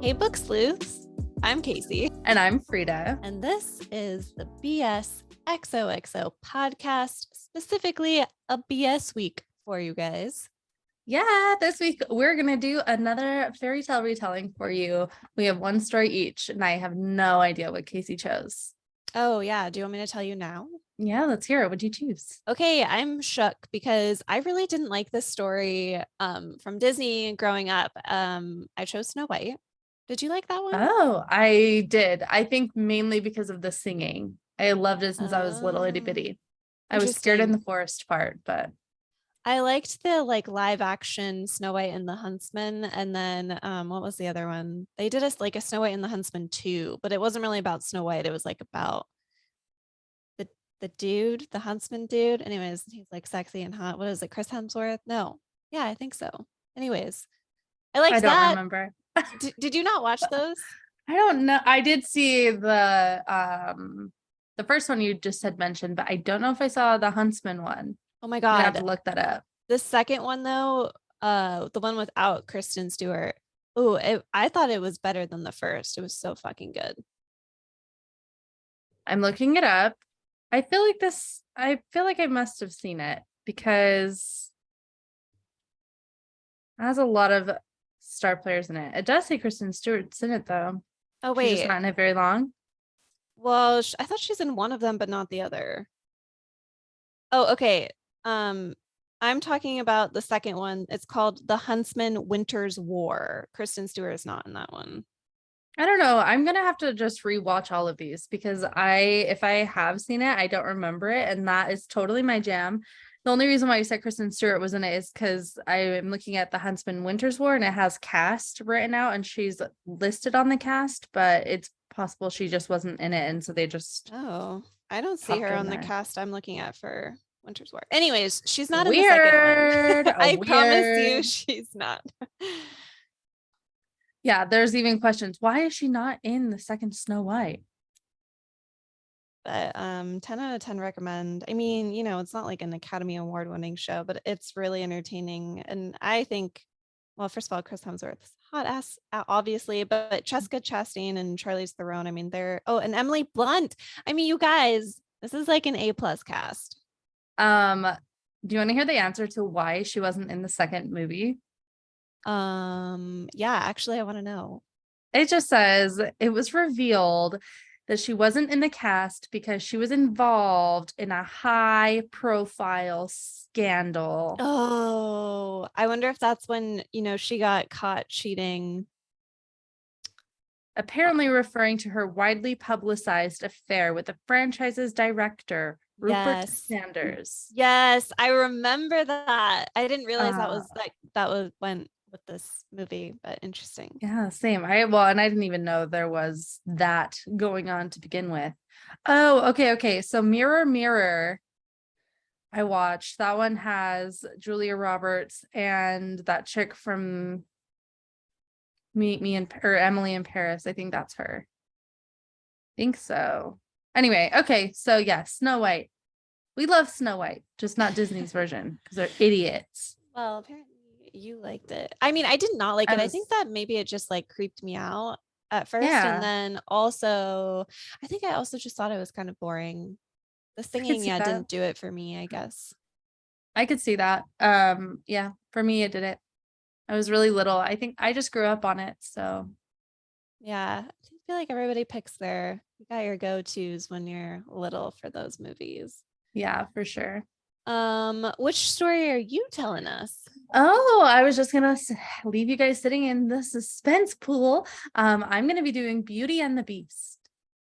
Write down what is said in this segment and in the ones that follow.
Hey, Book Sleuths. I'm Casey. And I'm Frida. And this is the BS XOXO podcast, specifically a BS week for you guys. Yeah, this week we're going to do another fairy tale retelling for you. We have one story each, and I have no idea what Casey chose. Oh, yeah. Do you want me to tell you now? Yeah, let's hear it. What'd you choose? Okay, I'm shook because I really didn't like this story from Disney growing up. I chose Snow White. Did you like that one? Oh, I did. I think mainly because of the singing. I loved it since I was little itty bitty. I was scared in the forest part, but I liked the live action Snow White and the Huntsman, and then what was the other one? They did us like a Snow White and the Huntsman 2, but it wasn't really about Snow White. It was like about the dude, the huntsman dude. Anyways, he's like sexy and hot. What is it, Chris Hemsworth? No. Yeah, I think so. Anyways, I liked that. I don't remember. Did you not watch those? I don't know. I did see the first one you just had mentioned, but I don't know if I saw the Huntsman one. Oh my God. I have to look that up. The second one though, the one without Kristen Stewart. Oh, I thought it was better than the first. It was so fucking good. I'm looking it up. I feel like I must have seen it because it has a lot of star players in it. It does say Kristen Stewart's in it though. Oh wait, she's just not in it very long. Well, I thought she's in one of them, but not the other. Oh, okay. I'm talking about the second one. It's called The Huntsman Winter's War. Kristen Stewart is not in that one. I don't know. I'm gonna have to just rewatch all of these because if I have seen it, I don't remember it, and that is totally my jam. The only reason why you said Kristen Stewart was in it is because I'm looking at The Huntsman Winter's War and it has cast written out and she's listed on the cast, but it's possible she just wasn't in it, and so they just I don't see her on the cast I'm looking at for Winter's War. Anyways, she's not in the second one. I promise you she's not. Yeah, there's even questions. Why is she not in the second Snow White? But 10 out of 10 recommend. I mean, it's not like an Academy Award winning show, but it's really entertaining. And I think, well, first of all, Chris Hemsworth's hot ass, obviously, but Jessica Chastain and Charlize Theron, I mean, and Emily Blunt. I mean, you guys, this is like an A+ cast. Do you want to hear the answer to why she wasn't in the second movie? Yeah, actually, I want to know. It just says it was revealed that she wasn't in the cast because she was involved in a high profile scandal. Oh, I wonder if that's when, she got caught cheating. Apparently referring to her widely publicized affair with the franchise's director, Rupert Sanders. Yes, I remember that. I didn't realize that was when with this movie, but interesting. Yeah, same. And I didn't even know there was that going on to begin with. Oh, okay. So Mirror Mirror, I watched. That one has Julia Roberts and that chick from Emily in Paris. I think that's her. I think so. Anyway, okay. So yeah, Snow White. We love Snow White, just not Disney's version because they're idiots. Well, apparently you liked it. I mean, I did not like it. I think that maybe it just creeped me out at first. Yeah. And then also, I think I also just thought it was kind of boring. The singing, didn't do it for me, I guess. I could see that. Yeah, for me, it did it. I was really little. I think I just grew up on it. So yeah, I feel like everybody picks you got your go-tos when you're little for those movies. Yeah, for sure. Which story are you telling us? Oh, I was just gonna leave you guys sitting in the suspense pool. I'm gonna be doing Beauty and the Beast.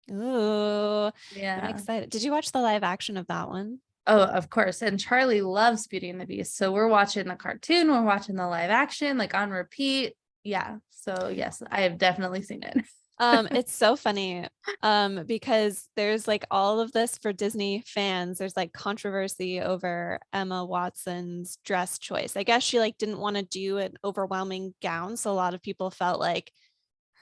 Ooh, yeah, I'm excited. Did you watch the live action of that one? Oh, of course. And Charlie loves Beauty and the Beast, so we're watching the cartoon, we're watching the live action, on repeat. Yeah, so yes, I have definitely seen it. It's so funny because there's all of this for Disney fans. There's controversy over Emma Watson's dress choice. I guess she didn't want to do an overwhelming gown, so a lot of people felt like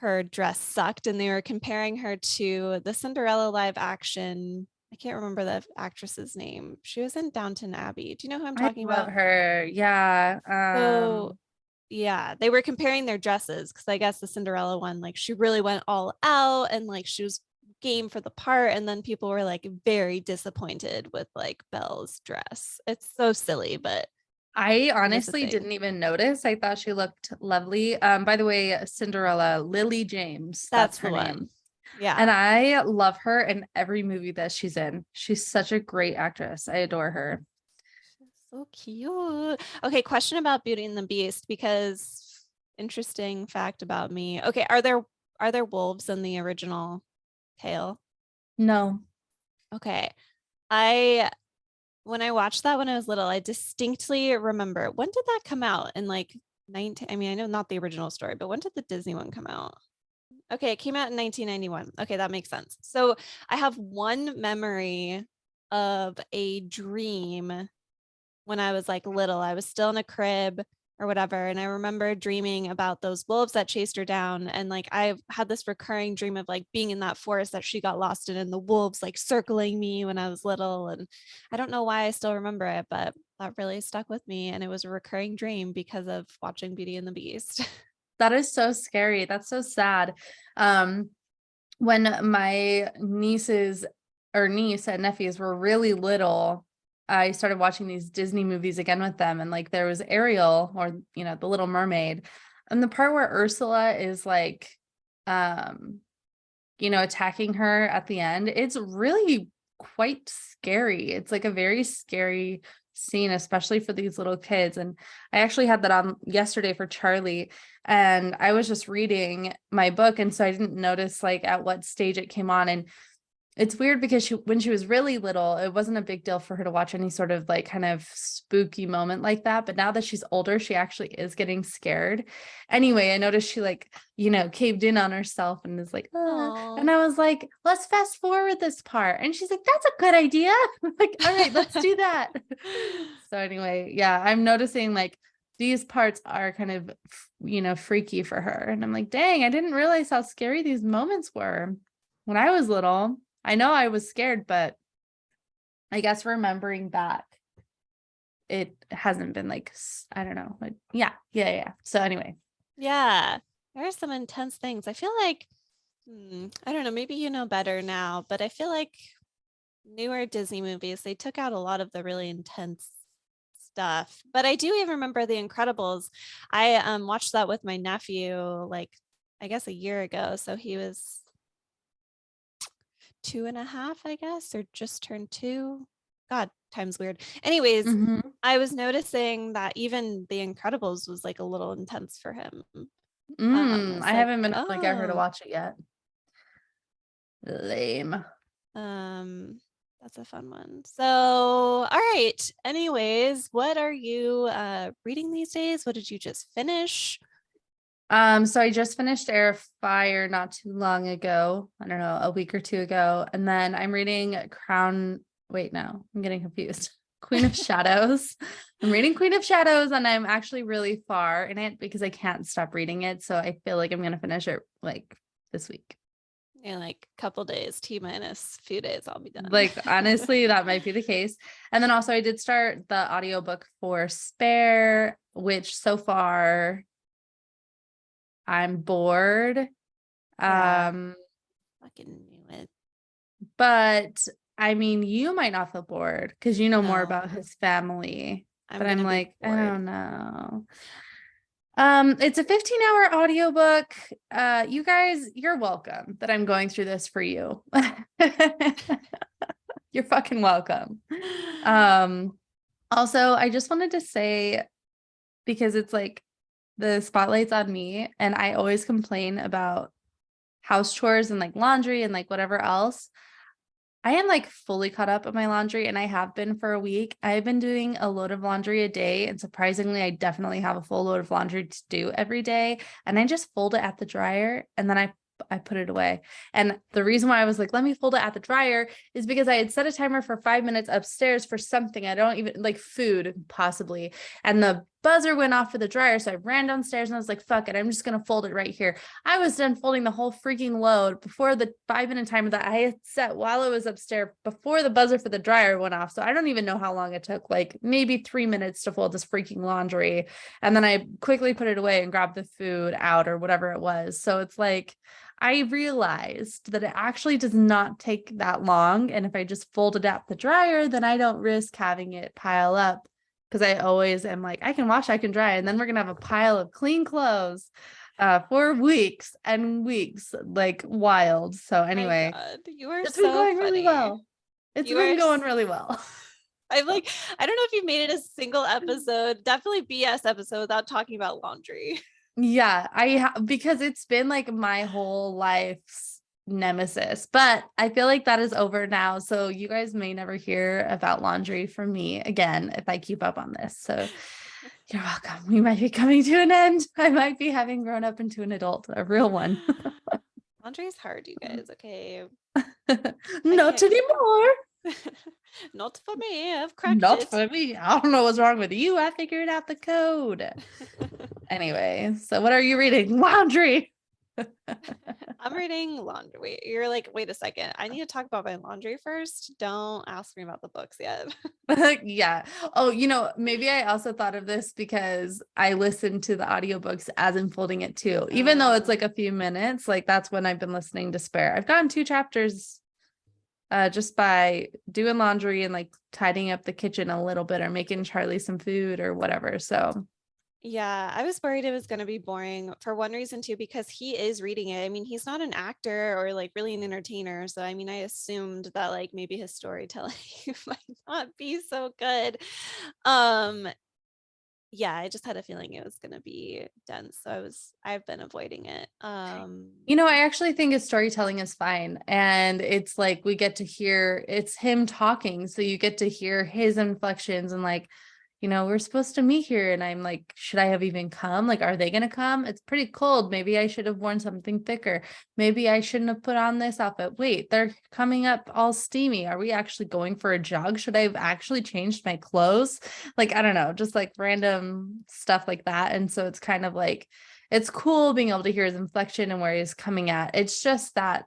her dress sucked, and they were comparing her to the Cinderella live action. I can't remember the actress's name. She was in Downton Abbey. Do you know who I'm talking about? Her, yeah. yeah, they were comparing their dresses because I guess the Cinderella one, like she really went all out and like she was game for the part. And then people were like very disappointed with like Belle's dress. It's so silly, but I it is a honestly thing. didn't even notice. I thought she looked lovely. By the way, Cinderella, Lily James, That's that's the her one. name. And Yeah. I love her in every movie that she's in. She's such a great actress. I adore her. So cute. Okay, question about Beauty and the Beast because interesting fact about me. Okay, are there wolves in the original tale? No. Okay. I when I watched that when I was little, I distinctly remember when did that come out? In like 19, I mean, I know not the original story, but when did the Disney one come out? Okay, it came out in 1991. Okay, that makes sense. So I have one memory of a dream when I was like little. I was still in a crib or whatever. And I remember dreaming about those wolves that chased her down. And like I had this recurring dream of like being in that forest that she got lost in and the wolves like circling me when I was little. And I don't know why I still remember it, but that really stuck with me. And it was a recurring dream because of watching Beauty and the Beast. That is so scary. That's so sad. Um, when my nieces or niece and nephews were really little, I started watching these Disney movies again with them. And like there was Ariel or, the Little Mermaid. And the part where Ursula is like, um, attacking her at the end, it's really quite scary. It's like a very scary scene, especially for these little kids. And I actually had that on yesterday for Charlie, and I was just reading my book, and so I didn't notice like at what stage it came on. And it's weird because when she was really little, it wasn't a big deal for her to watch any sort of like kind of spooky moment like that. But now that she's older, she actually is getting scared. Anyway, I noticed she like, caved in on herself and is like, ah. And Oh, I was like, let's fast forward this part. And she's like, that's a good idea. I'm like, all right, let's do that. So anyway, yeah, I'm noticing like these parts are kind of, freaky for her. And I'm like, dang, I didn't realize how scary these moments were when I was little. I know I was scared, but I guess remembering back, it hasn't been like, I don't know. Like, yeah. So anyway. yeah. There are some intense things. I feel like, I don't know, maybe you know better now, but I feel like newer Disney movies, they took out a lot of the really intense stuff. But I do even remember The Incredibles. I watched that with my nephew like I guess a year ago. So he was 2.5, I guess, or just turned 2. God, time's weird. Anyways, Mhm. I was noticing that even The Incredibles was like a little intense for him. I was I like, haven't been able to get her to oh, watch it yet. Lame. um, that's a fun one. So, all right. Anyways, what are you reading these days? What did you just finish? So I just finished Air of Fire not too long ago. I don't know, a week or two ago. And then I'm reading Wait, no, I'm getting confused. Queen of Shadows. I'm reading Queen of Shadows, and I'm actually really far in it because I can't stop reading it. So I feel like I'm gonna finish it like this week. In like a couple days, T minus few days, I'll be done. Like honestly, that might be the case. And then also I did start the audiobook for Spare, which so far I'm bored. Yeah, Um, fucking knew it. but I mean, you might not feel bored because you know more No, about his family. I'm But I'm gonna be like, I bored. don't know. It's a 15-hour audiobook. You guys, you're welcome that I'm going through this for you. You're fucking welcome. Um, Also, I just wanted to say, because it's like the spotlight's on me, and I always complain about house chores and like laundry and like whatever else. I am like fully caught up on my laundry, and I have been for a week. I've been doing a load of laundry a day, and surprisingly, I definitely have a full load of laundry to do every day. And I just fold it at the dryer, and then I put it away. And the reason why I was like, let me fold it at the dryer is because I had set a timer for 5 minutes upstairs for something. I don't even like food, possibly. And the buzzer went off for the dryer. So I ran downstairs and I was like, fuck it, I'm just going to fold it right here. I was done folding the whole freaking load before the 5-minute timer that I had set while I was upstairs before the buzzer for the dryer went off. So I don't even know how long it took, like maybe 3 minutes to fold this freaking laundry. And then I quickly put it away and grabbed the food out or whatever it was. So it's like, I realized that it actually does not take that long. And if I just fold it at the dryer, then I don't risk having it pile up. Because I always am like, I can wash, I can dry. And then we're going to have a pile of clean clothes for weeks and weeks, like wild. So My anyway, God, you are it's been so going really funny. well. It's You been are going really well. I'm like, I don't know if you made it a single episode, definitely BS episode without talking about laundry. Yeah, because it's been like my whole life's nemesis, but I feel like that is over now. So you guys may never hear about laundry from me again if I keep up on this. So you're welcome. We might be coming to an end. I might be having grown up into an adult, a real one. Laundry is hard, you guys. Okay. Not can't anymore. Not for me. I've cracked Not it. for me. I don't know what's wrong with you. I figured out the code. Anyway, so what are you reading? Laundry. I'm reading laundry. You're like, wait a second. I need to talk about my laundry first. Don't ask me about the books yet. Yeah. Oh, maybe I also thought of this because I listened to the audiobooks as I'm folding it too. Even though it's like a few minutes, like that's when I've been listening to Spare. I've gotten 2 chapters just by doing laundry and like tidying up the kitchen a little bit or making Charlie some food or whatever. So yeah, I was worried it was going to be boring for one reason too, because he is reading it. I mean, he's not an actor or like really an entertainer. So, I mean, I assumed that like maybe his storytelling might not be so good. Um, yeah, I just had a feeling it was going to be dense. So I've been avoiding it. I actually think his storytelling is fine. And it's like we get to hear it's him talking. So you get to hear his inflections and like, we're supposed to meet here. And I'm like, should I have even come? Like, are they going to come? It's pretty cold. Maybe I should have worn something thicker. Maybe I shouldn't have put on this outfit. Wait, they're coming up all steamy. Are we actually going for a jog? Should I have actually changed my clothes? Like, I don't know, just like random stuff like that. And so it's kind of like, it's cool being able to hear his inflection and where he's coming at. It's just that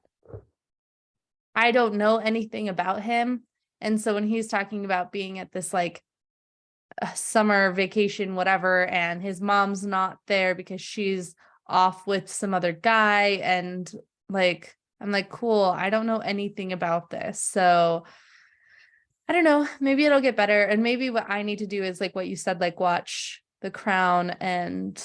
I don't know anything about him. And so when he's talking about being at this like summer vacation, whatever, and his mom's not there because she's off with some other guy, and like, I'm like, cool, I don't know anything about this. So I don't know, maybe it'll get better. And maybe what I need to do is like what you said, like watch The Crown and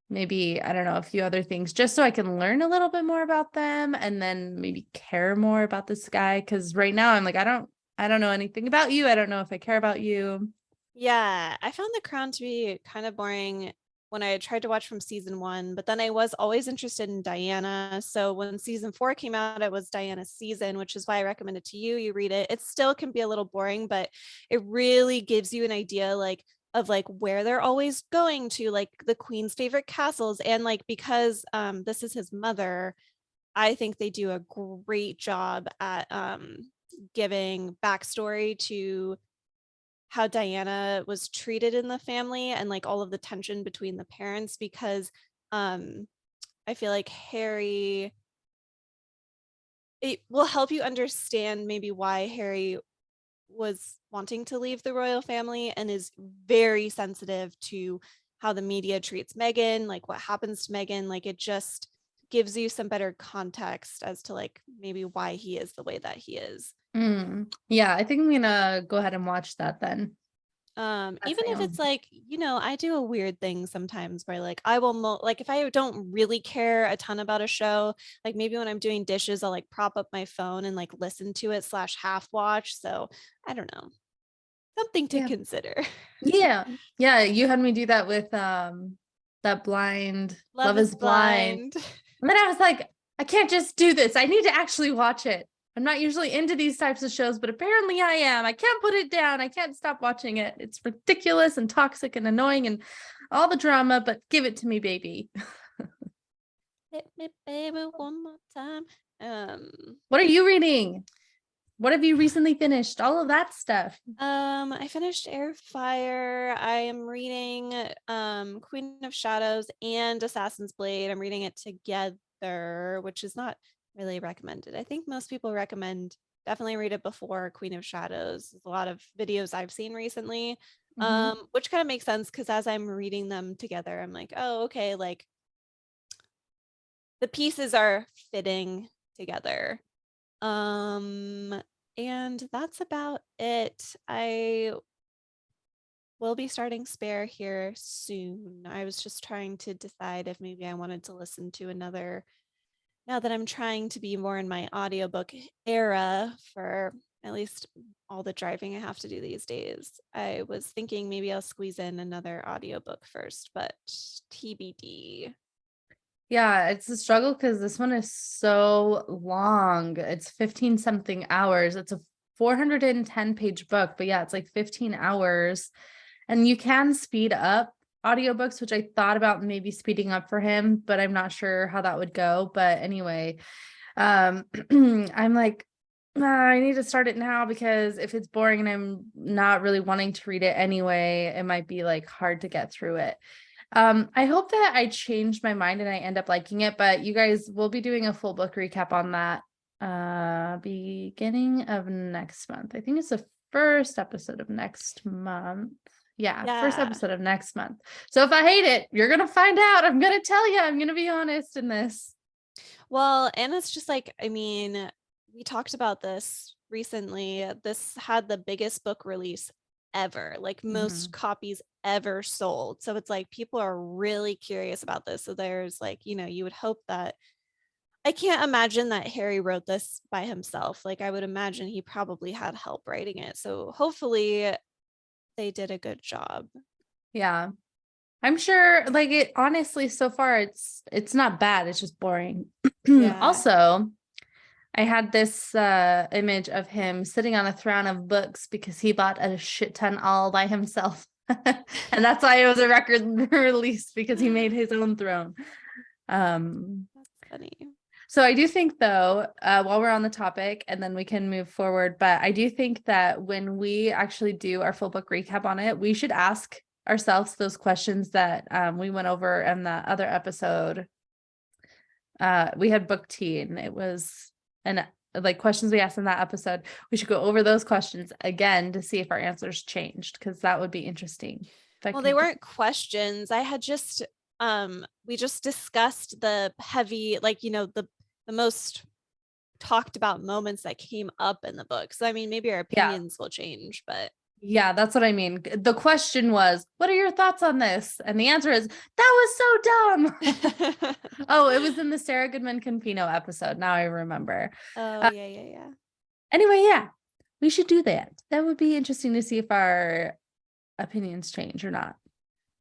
maybe, I don't know, a few other things just so I can learn a little bit more about them and then maybe care more about this guy. Cause right now I'm like, I don't know anything about you. I don't know if I care about you. Yeah, I found The Crown to be kind of boring when I tried to watch from season 1, but then I was always interested in Diana. So when season 4 came out, it was Diana's season, which is why I recommend it to you. You read it. It still can be a little boring, but it really gives you an idea like of like where they're always going to, like the queen's favorite castles. And like because this is his mother, I think they do a great job at giving backstory to how Diana was treated in the family and like all of the tension between the parents, because I feel like Harry, it will help you understand maybe why Harry was wanting to leave the royal family and is very sensitive to how the media treats Meghan, like what happens to Meghan. Like it just gives you some better context as to like maybe why he is the way that he is. Yeah, I think I'm gonna go ahead and watch that then. Even if it's like, I do a weird thing sometimes where like I will like if I don't really care a ton about a show, like maybe when I'm doing dishes, I'll like prop up my phone and like listen to it / half watch. So I don't know, something to Yeah. consider. Yeah. Yeah. You had me do that with that blind Love Love is is Blind. Blind. And then I was like, I can't just do this. I need to actually watch it. I'm not usually into these types of shows, but apparently I am. I can't put it down. I can't stop watching it. It's ridiculous and toxic and annoying and all the drama, but give it to me, baby. Hit me, baby, one more time. What are you reading? What have you recently finished? All of that stuff. I finished Fire. I am reading Queen of Shadows and Assassin's Blade. I'm reading it together, which is not really recommended. I think most people recommend definitely read it before Queen of Shadows. There's a lot of videos I've seen recently. Mhm. Which kind of makes sense because as I'm reading them together, I'm like, oh, okay, like the pieces are fitting together. And that's about it. I will be starting Spare here soon. I was just trying to decide if maybe I wanted to listen to another now that I'm trying to be more in my audiobook era for at least all the driving I have to do these days. I was thinking maybe I'll squeeze in another audiobook first, but TBD. Yeah, it's a struggle because this one is so long. It's 15 something hours. It's a 410-page book, but yeah, it's like 15 hours. And you can speed up audiobooks, which I thought about maybe speeding up for him, but I'm not sure how that would go. But anyway, I'm like, I need to start it now because if it's boring and I'm not really wanting to read it anyway, it might be like hard to get through it. I hope that I change my mind and I end up liking it, but you guys will be doing a full book recap on that beginning of next month. I think it's the first episode of next month. Yeah, first Yeah. episode of next month. So if I hate it, you're gonna find out. I'm gonna tell you. I'm gonna be honest in this. Well, and it's just like, I mean, we talked about this recently. This had the biggest book release ever, like most Mhm. copies ever sold. So it's like people are really curious about this. So there's like, you would hope that I can't imagine that Harry wrote this by himself. Like I would imagine he probably had help writing it. So hopefully they did a good job. Yeah. I'm sure like it honestly so far it's not bad. It's just boring. Yeah. Also, I had this image of him sitting on a throne of books because he bought a shit ton all by himself. And that's why it was a record release because he made his own throne. Um, That's funny. so I do think though, while we're on the topic and then we can move forward, but I do think that when we actually do our full book recap on it, we should ask ourselves those questions that we went over in the other episode. We had book tea and it was an like questions we asked in that episode. We should go over those questions again to see if our answers changed because that would be interesting. If I Well, they could get weren't questions. I had just we just discussed the heavy, like, the most talked about moments that came up in the book. So I mean, maybe our yeah. opinions will change, but Yeah, that's what I mean. The question was, what are your thoughts on this? And the answer is, that was so dumb. Oh, it was in the Sarah Goodman Confino episode. Now I remember. oh Uh, yeah, yeah, yeah. anyway, yeah, we should do that. That would be interesting to see if our opinions change or not.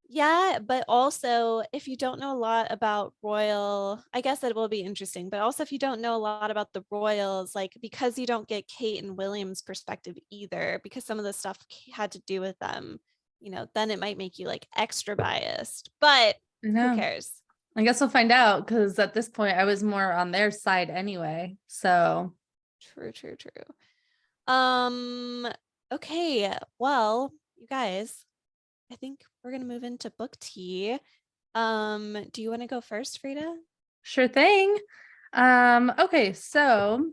Yeah, but also if you don't know a lot about royal, I guess it will be interesting. But also if you don't know a lot about the royals, like because you don't get Kate and William's perspective either, because some of the stuff had to do with them, then it might make you like extra biased. But who No, cares? I guess we'll find out because at this point I was more on their side anyway. So True, true, true. Um, okay. Well, you guys, I think we're gonna move into book tea. Do you want to go first, Frida? sure thing. Okay, so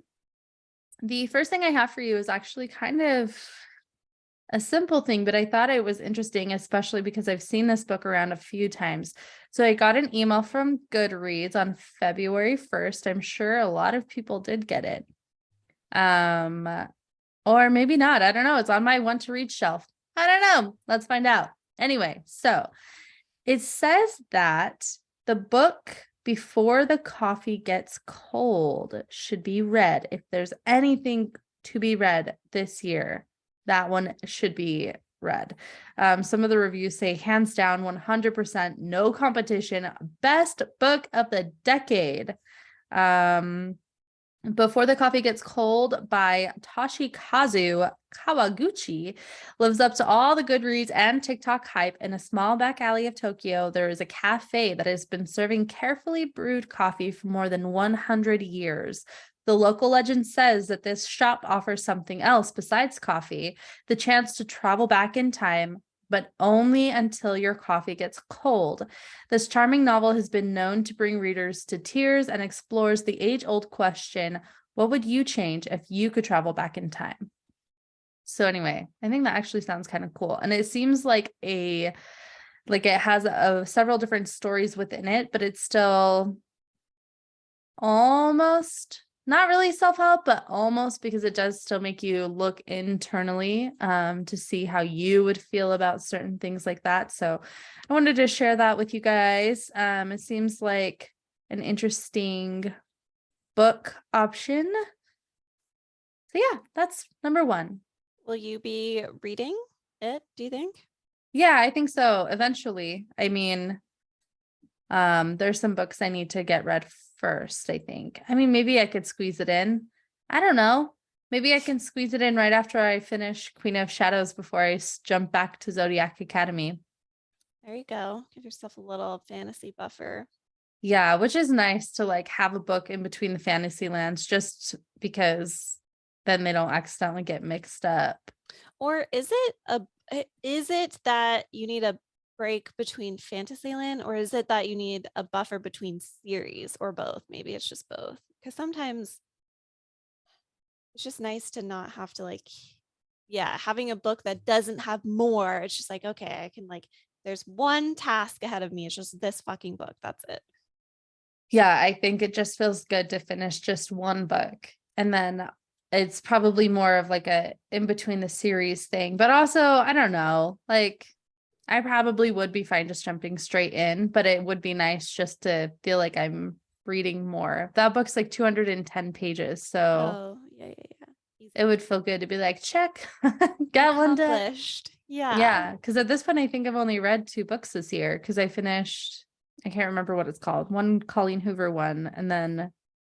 the first thing I have for you is actually kind of a simple thing, but I thought it was interesting, especially because I've seen this book around a few times. So I got an email from Goodreads on February 1st. I'm sure a lot of people did get it. Um, or maybe not. I don't know. It's on my want to read shelf. I don't know. Let's find out. Anyway, so it says that the book Before the Coffee Gets Cold should be read. If there's anything to be read this year, that one should be read. Some of the reviews say hands down 100%, no competition, best book of the decade. Before the Coffee Gets Cold by Toshikazu Kawaguchi lives up to all the Goodreads and TikTok hype. In a small back alley of Tokyo, there is a cafe that has been serving carefully brewed coffee for more than 100 years. The local legend says that this shop offers something else besides coffee, the chance to travel back in time, but only until your coffee gets cold. This charming novel has been known to bring readers to tears and explores the age-old question, what would you change if you could travel back in time? So anyway, I think that actually sounds kind of cool. And it seems like it has several different stories within it, but it's still almost not really self-help, but almost, because it does still make you look internally to see how you would feel about certain things like that. So I wanted to share that with you guys. It seems like an interesting book option. So yeah, that's number one. Will you be reading it, do you think? Yeah, I think so. Eventually. I mean, there's some books I need to get read first, I think. I mean, maybe I could squeeze it in. I don't know. Maybe I can squeeze it in right after I finish Queen of Shadows before I jump back to Zodiac Academy. There you go. Give yourself a little fantasy buffer. Yeah, which is nice to like have a book in between the fantasy lands just because then they don't accidentally get mixed up. Or is it that you need a break between Fantasyland, or is it that you need a buffer between series, or both? Maybe it's just both. Because sometimes it's just nice to not have to like, yeah, having a book that doesn't have more. It's just like, okay, I can like, there's one task ahead of me. It's just this fucking book. That's it. Yeah, I think it just feels good to finish just one book. And then it's probably more of like a in between the series thing. But also, I don't know, like I probably would be fine just jumping straight in, but it would be nice just to feel like I'm reading more. That book's like 210 pages. So Oh, yeah, yeah, yeah. it Easy. would feel good to be like, check, got one done. Accomplished. Yeah. Yeah, because at this point, I think I've only read 2 books this year because I finished, I can't remember what it's called, one Colleen Hoover one, and then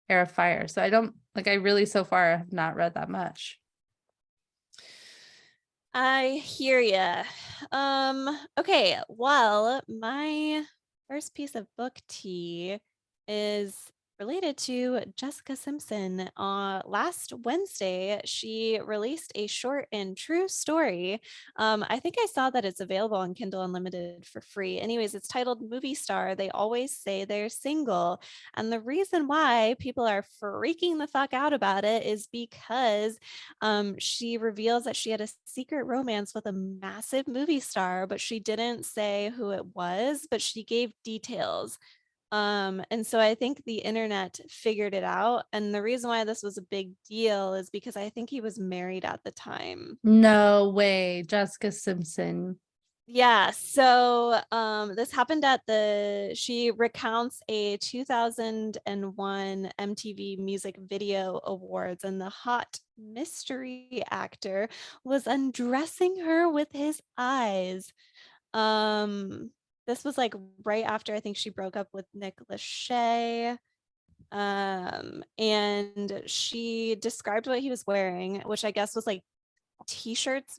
Heir of Fire. So I don't like, I really so far have not read that much. I hear ya. Okay, well, my first piece of book tea is related to Jessica Simpson. Last Wednesday, she released a short and true story. I think I saw that it's available on Kindle Unlimited for free. Anyways, it's titled Movie Star. They always say they're single. And the reason why people are freaking the fuck out about it is because she reveals that she had a secret romance with a massive movie star, but she didn't say who it was, but she gave details. And so I think the internet figured it out. And the reason why this was a big deal is because I think he was married at the time. No way, Jessica Simpson. Yeah, so this happened at she recounts a 2001 MTV Music Video Awards, and the hot mystery actor was undressing her with his eyes. Um, this was like right after I think she broke up with Nick Lachey. And she described what he was wearing, which I guess was like t-shirts.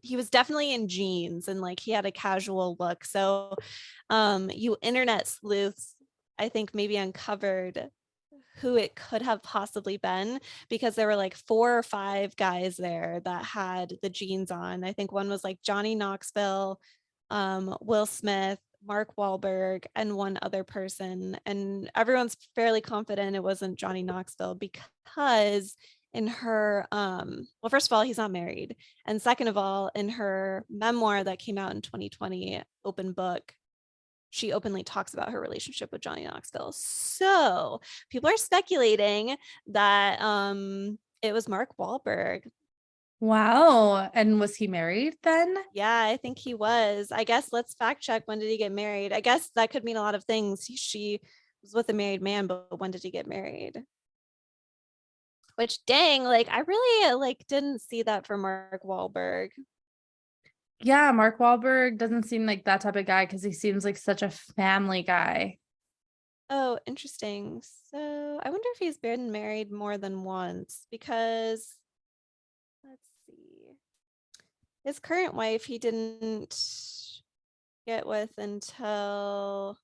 He was definitely in jeans, and like he had a casual look. So you internet sleuths, I think, maybe uncovered who it could have possibly been, because there were like 4 or 5 guys there that had the jeans on. I think one was like Johnny Knoxville, Will Smith, Mark Wahlberg, and one other person. And everyone's fairly confident it wasn't Johnny Knoxville, because in her well, first of all, he's not married, and second of all, in her memoir that came out in 2020, Open Book, she openly talks about her relationship with Johnny Knoxville. So people are speculating that it was Mark Wahlberg. Wow. And was he married then? Yeah, I think he was. I guess let's fact check, when did he get married? I guess that could mean a lot of things. She was with a married man, but when did he get married? Which, dang, like I really like didn't see that for Mark Wahlberg. Yeah, Mark Wahlberg doesn't seem like that type of guy because he seems like such a family guy. Oh, interesting. So I wonder if he's been married more than once, because let's see. His current wife, he didn't get with until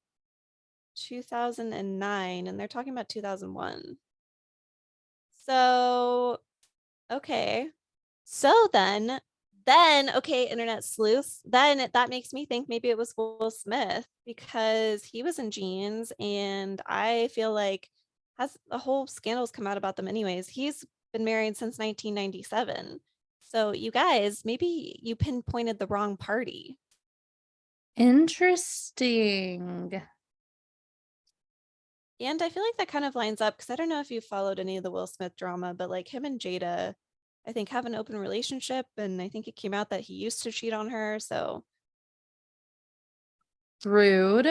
2009, and they're talking about 2001. So, okay. So then, okay, internet sleuths, then that makes me think maybe it was Will Smith because he was in jeans and I feel like has the whole scandals come out about them anyways. He's been married since 1997. So you guys, maybe you pinpointed the wrong party. Interesting. And I feel like that kind of lines up because I don't know if you followed any of the Will Smith drama, but like him and Jada, I think have an open relationship, and I think it came out that he used to cheat on her. So, Rude.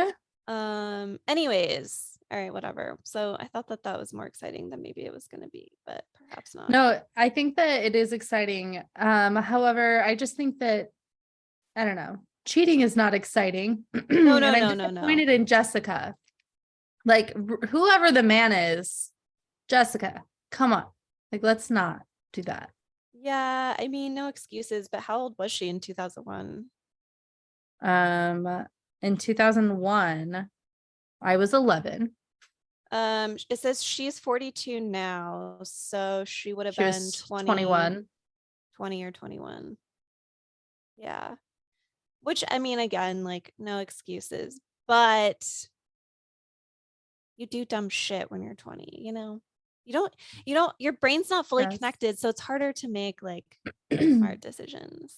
anyways, all right, whatever. So I thought that that was more exciting than maybe it was going to be, but perhaps not. No, I think that it is exciting. However, I just think that I don't know. Cheating is not exciting. No, And no, I'm no, no, no. disappointed in Jessica. Like whoever the man is, Jessica, come on. Like let's not do that. Yeah, I mean, no excuses, but how old was she in 2001? In 2001, I was 11. It says she's 42 now, so she would have She been was 21. 20 or 21. Yeah. Which I mean, again, like no excuses, but you do dumb shit when you're 20, you know? You don't, your brain's not fully Yes. connected, so it's harder to make like smart decisions.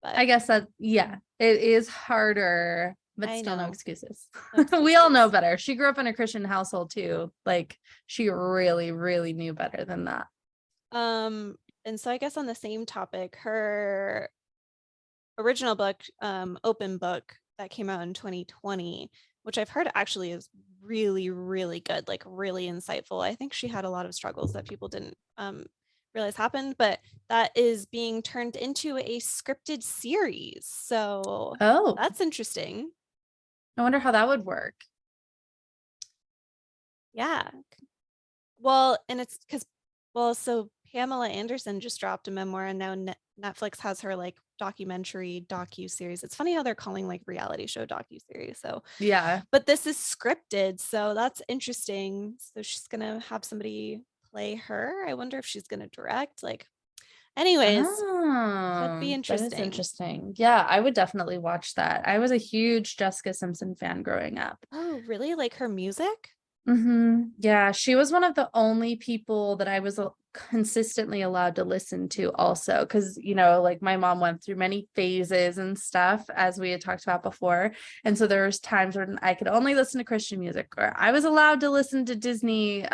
But I guess that, yeah, it is harder, but I still no know, excuses. no We all know excuses. better. She grew up in a Christian household too. Like she really, really knew better than that. Um, and so I guess on the same topic, her original book, Open Book, that came out in 2020, which I've heard actually is really, really good, like really insightful. I think she had a lot of struggles that people didn't realize happened, but that is being turned into a scripted series. So Oh, that's interesting. I wonder how that would work. Yeah. Well, and it's because, well, so Pamela Anderson just dropped a memoir, and now Netflix has her like documentary docu series. It's funny how they're calling like reality show docu series. So, Yeah. but this is scripted, so that's interesting. So she's gonna have somebody play her. I wonder if she's gonna direct. Like, anyways, could be That is interesting. interesting. Yeah, I would definitely watch that. I was a huge Jessica Simpson fan growing up. Oh, really? Like her music? Yeah, she was one of the only people that I was consistently allowed to listen to also because like my mom went through many phases and stuff as we had talked about before, and so there was times when I could only listen to Christian music, or I was allowed to listen to Disney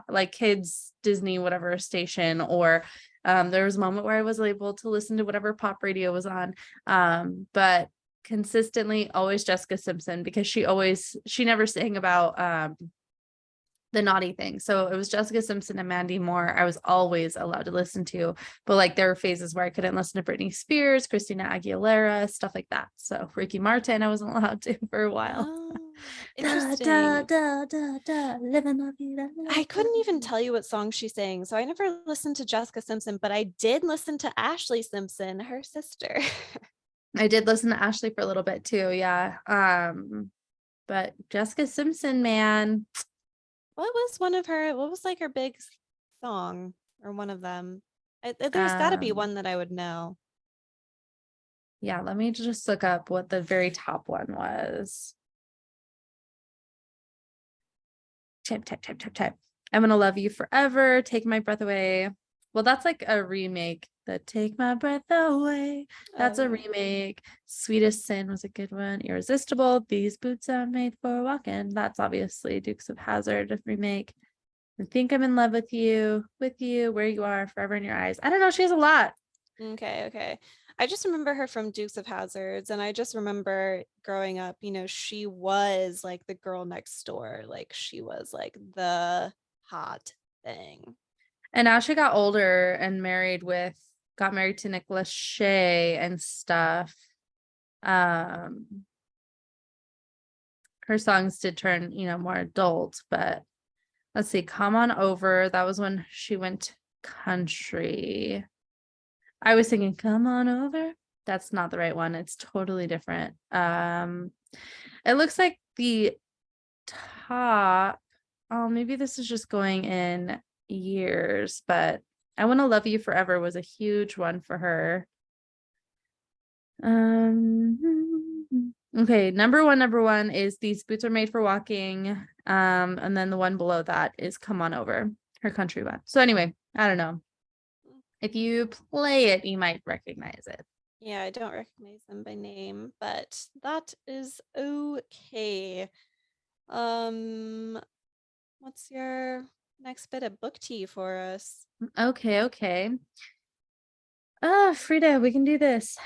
like kids Disney whatever station, or there was a moment where I was able to listen to whatever pop radio was on, but consistently always Jessica Simpson because she never sang about the naughty thing. So it was Jessica Simpson and Mandy Moore I was always allowed to listen to. But like there were phases where I couldn't listen to Britney Spears, Christina Aguilera, stuff like that. So Ricky Martin, I wasn't allowed to for a while. Oh, Da, da, interesting. da, da, da, living la vida I couldn't even loca. tell you what song she sang. So I never listened to Jessica Simpson, but I did listen to Ashley Simpson, her sister. I did listen to Ashley for a little bit too. Yeah. But Jessica Simpson, man. What was one of her, what was like her big song or one of them? There's got to be Um, one that I would know. yeah, let me just look up what the very top one was. Type. I'm gonna love you forever. Take my breath away. Well, that's like a remake. The Take My Breath Away. Oh, That's a yeah. remake. Sweetest Sin was a good one. Irresistible. These boots are made for walking. That's obviously Dukes of Hazzard remake. I think I'm in love with you, where you are, forever in your eyes. I don't know. She has a lot. Okay, okay. I just remember her from Dukes of Hazards, and I just remember growing up, she was like the girl next door. Like she was like the hot thing. And now she got older and got married to Nick Lachey and stuff. Um, her songs did turn, more adult, but let's see, Come On Over. That was when she went country. I was thinking, Come On Over. That's not the right one. It's totally different. It looks like the top. Oh, maybe this is just going in years, but I Want to Love You Forever was a huge one for her. Okay, number one is These Boots Are Made for Walking. And then the one below that is Come On Over, her country one. So anyway, I don't know. If you play it, you might recognize it. Yeah, I don't recognize them by name, but that is okay. What's your next bit of book tea for us? Okay. Frida, we can do this.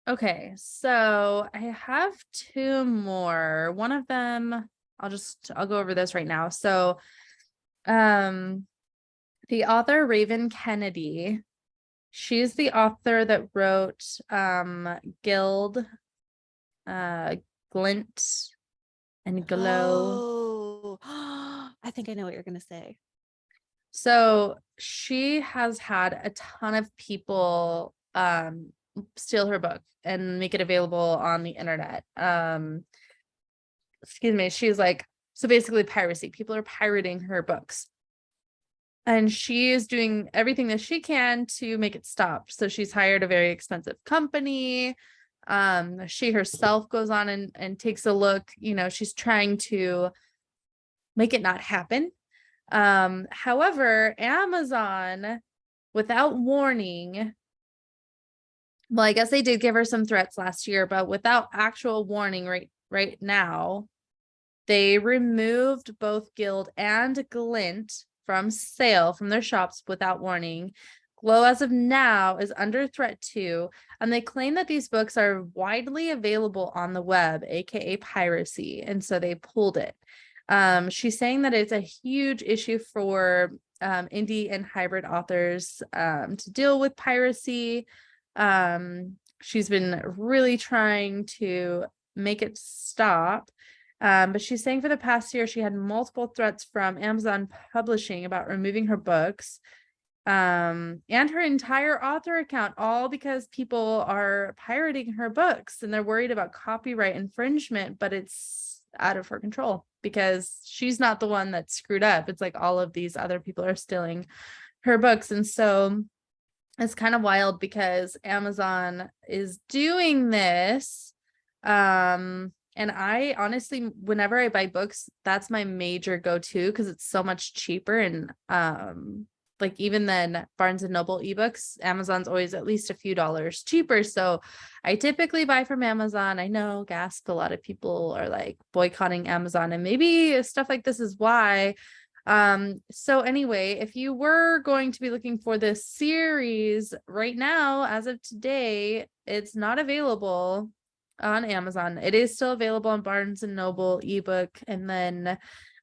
Okay, so I have two more. One of them, I'll go over this right now. So, the author Raven Kennedy, she's the author that wrote Guild, Glint, and Glow. Oh, I think I know what you're gonna say. So she has had a ton of people steal her book and make it available on the internet. Excuse me, she's like, so basically piracy. People are pirating her books. And she is doing everything that she can to make it stop. So she's hired a very expensive company. She herself goes on and takes a look, she's trying to make it not happen. However, Amazon, without warning, well, I guess they did give her some threats last year, but without actual warning right now, they removed both Guild and Glint from sale from their shops without warning. Glow, as of now, is under threat too, and they claim that these books are widely available on the web, aka piracy, and so they pulled it. She's saying that it's a huge issue for indie and hybrid authors to deal with piracy. She's been really trying to make it stop. But she's saying for the past year, she had multiple threats from Amazon Publishing about removing her books and her entire author account, all because people are pirating her books and they're worried about copyright infringement, but it's out of her control because she's not the one that screwed up. It's like all of these other people are stealing her books. And so it's kind of wild because Amazon is doing this. And I honestly, whenever I buy books, that's my major go-to because it's so much cheaper. And like even then Barnes and Noble ebooks, Amazon's always at least a few dollars cheaper. So I typically buy from Amazon. I know, gasp, a lot of people are like boycotting Amazon, and maybe stuff like this is why. So anyway, if you were going to be looking for this series right now, as of today, it's not available on Amazon. It is still available on Barnes and Noble ebook, and then